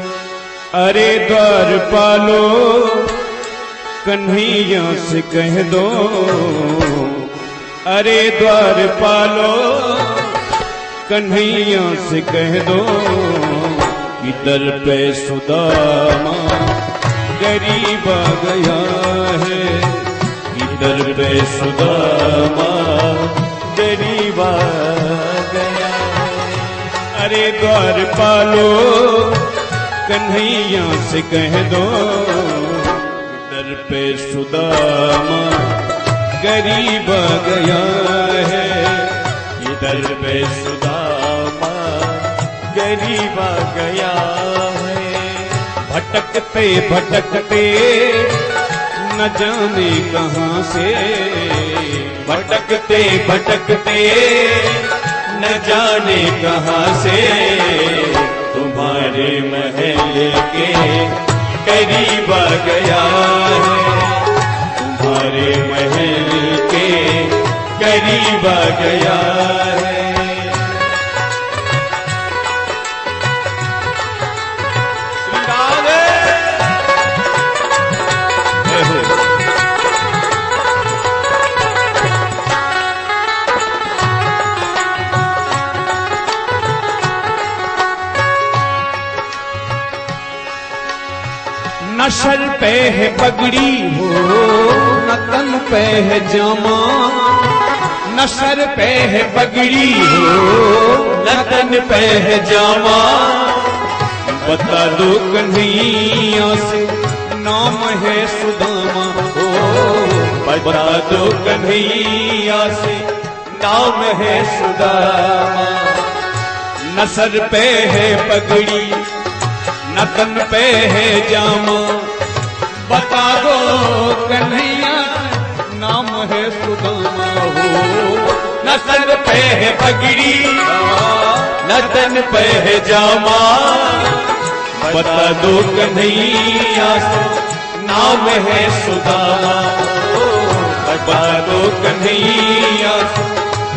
Speaker 2: अरे द्वारपालो कन्हैया से कह दो, अरे द्वारपालो कन्हैया से कह दो कि दर पे सुदामा गरीब आ गया है, कि दर पे सुदामा गरीब आ गया है। अरे द्वारपालो कन्हैया से कह दो दर पे सुदामा गरीब आ गया है, दर पे सुदामा गरीब आ गया है। भटकते भटकते न जाने कहाँ से, भटकते भटकते न जाने कहाँ से तुम्हारे महल के करीब आ गया है, तुम्हारे महल के करीब आ गया है। न सर पे है पगड़ी हो न तन पे है जामा, न सर पे है पगड़ी हो न तन पे है जामा। बता दो कन्हैया से नाम है सुदामा, हो बता दो कन्हैया से नाम है सुदामा। न सर पे है पगड़ी न तन पे है जामा, बता दो कन्हैया नाम है सुदामा। हो न सर पे है पगड़ी न तन पे है जामा, बता दो कन्हैया नाम है सुदामा। बता दो कन्हैया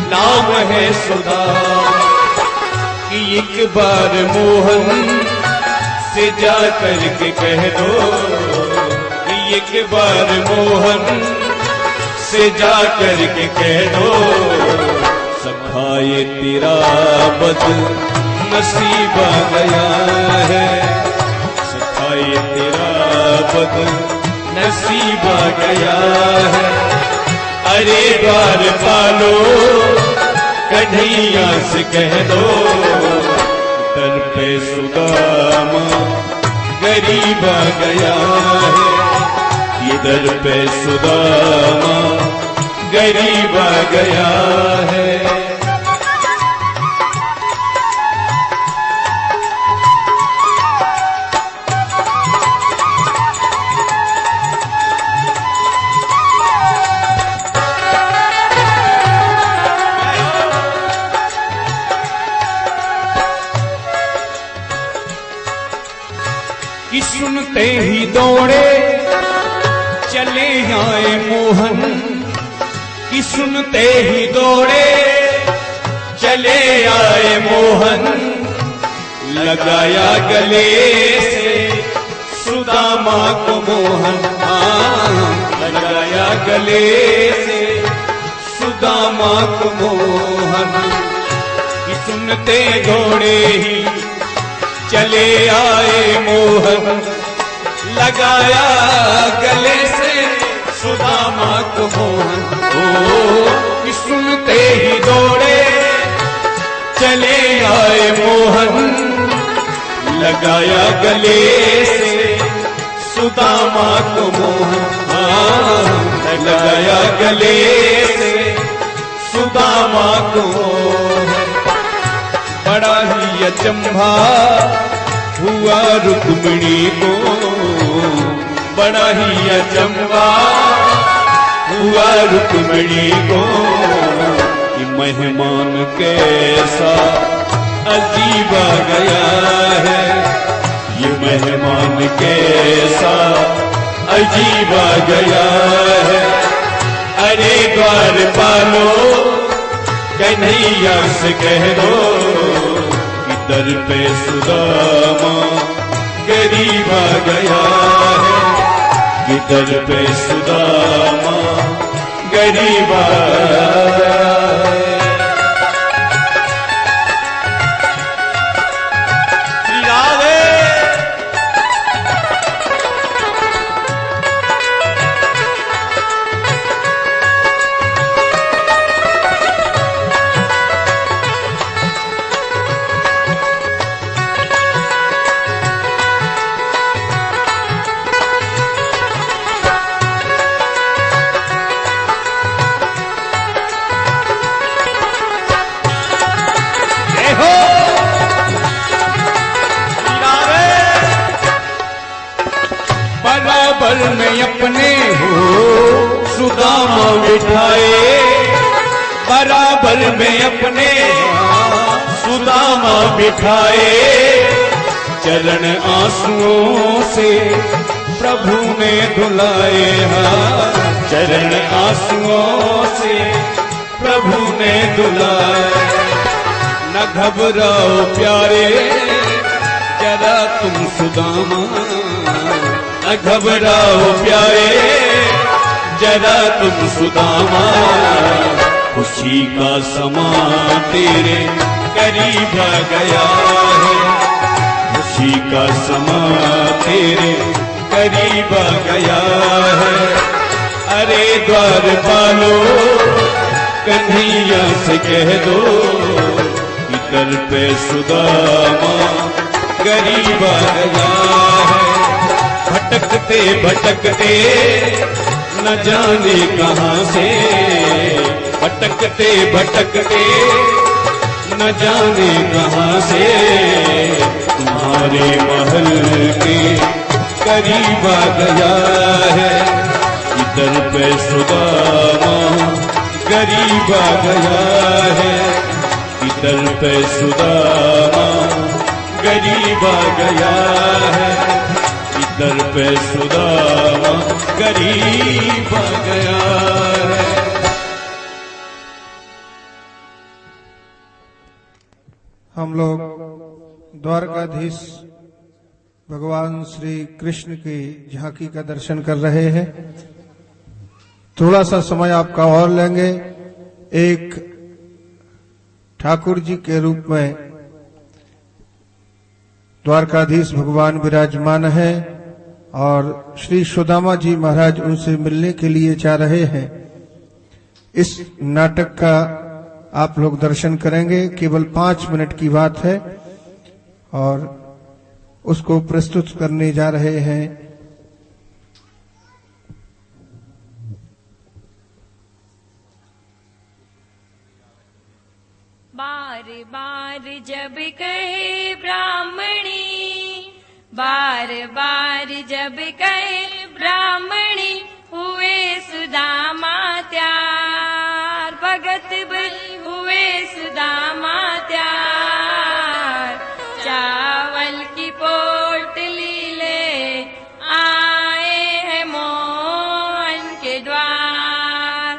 Speaker 2: नाम है सुदामा। कि एक बार मोहन से जा करके कह दो, कि एक बार मोहन से जा करके कह दो सखाए तेरा बद नसीब आ गया है, सखाए तेरा बद नसीब आ गया है। अरे द्वारपालो कन्हैया से कह दो दर पे सुदामा गरीब आ गया है, ये दर पे सुदामा गरीब आ गया है। कि सुनते ही दौड़े चले आए मोहन, कि सुनते ही दौड़े चले आए मोहन। लगाया गले से सुदामा को मोहन, लगाया गले से सुदामा को मोहन। कि सुनते दौड़े ही चले आए मोहन, लगाया गले से सुदामा को मोहन। ओ सुनते ही दौड़े चले आए मोहन, लगाया गले से सुदामा को मोहन, लगाया गले से सुदामा को मोहन। बड़ा ही अचंभा हुआ रुक्मिणी को, बड़ा ही अचंभा हुआ रुक्मिणी को, कि मेहमान कैसा अजीब आ गया है, ये मेहमान कैसा अजीब आ गया है। अरे द्वारपालो कन्हैया से कह दो, कि दर पे सुदामा गरीब आ गया है, कि दर पे सुदामा गरीब आ गया है। बराबर में अपने हो सुदामा बिठाए, बराबर में अपने सुदामा बिठाए। चरण आंसुओं से प्रभु ने धुलाए, चरण आंसुओं से प्रभु ने धुलाए। न घबराओ प्यारे जरा तुम सुदामा, न घबराओ प्यारे जरा तुम सुदामा। खुशी का समा तेरे करीब आ गया है, खुशी का समा तेरे करीब आ गया है। अरे द्वारपालो कन्हैया से कह दो, कि दर पे सुदामा गरीब आ गया है। भटकते भटकते न जाने कहाँ से, भटकते भटकते न जाने कहाँ से, तुम्हारे महल के करीब आ गया है। इधर पे सुदामा गरीब आ गया है, इधर पे सुदामा गरीब आ गया है, दर पे सुदामा गरीब आ गया है।
Speaker 3: हम लोग द्वारकाधीश भगवान श्री कृष्ण की झांकी का दर्शन कर रहे हैं। थोड़ा सा समय आपका और लेंगे। एक ठाकुर जी के रूप में द्वारकाधीश भगवान विराजमान है और श्री सुदामा जी महाराज उनसे मिलने के लिए जा रहे हैं। इस नाटक का आप लोग दर्शन करेंगे। केवल 5 मिनट की बात है और उसको प्रस्तुत करने जा रहे हैं
Speaker 4: बार बार जब कहे ब्राह्मणी, बार बार जब कहे ब्राह्मणी, हुए सुदामा त्यार, भगत बलि हुए सुदामा त्यार। चावल की पोटली ले आए हैं मोहन के द्वार,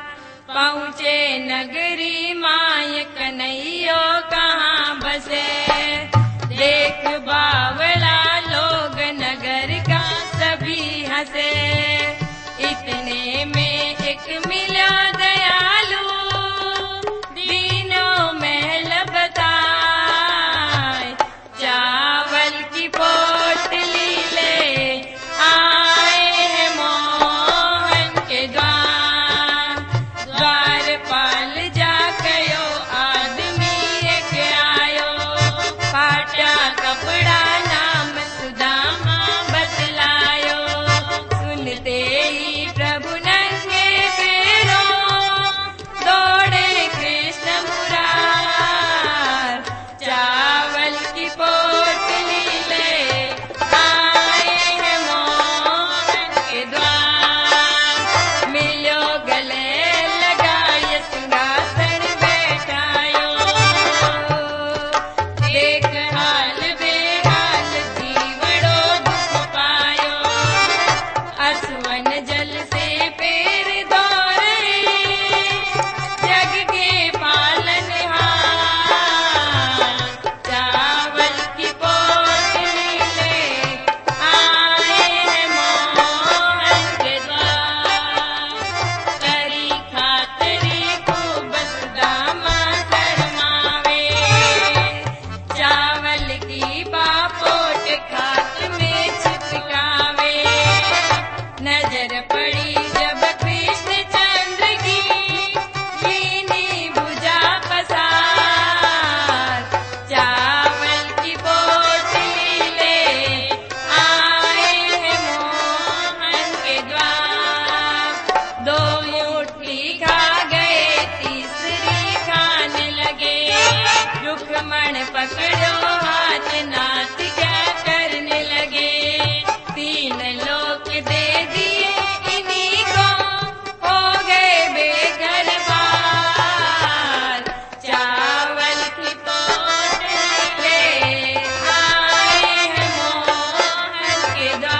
Speaker 4: पहुँचे नगरी माय कन्हैया कहाँ बसे। देख बावला लोग नगर का सभी हंसे, इतने में एक मिला दयालु, दीनों महल बता के द्वार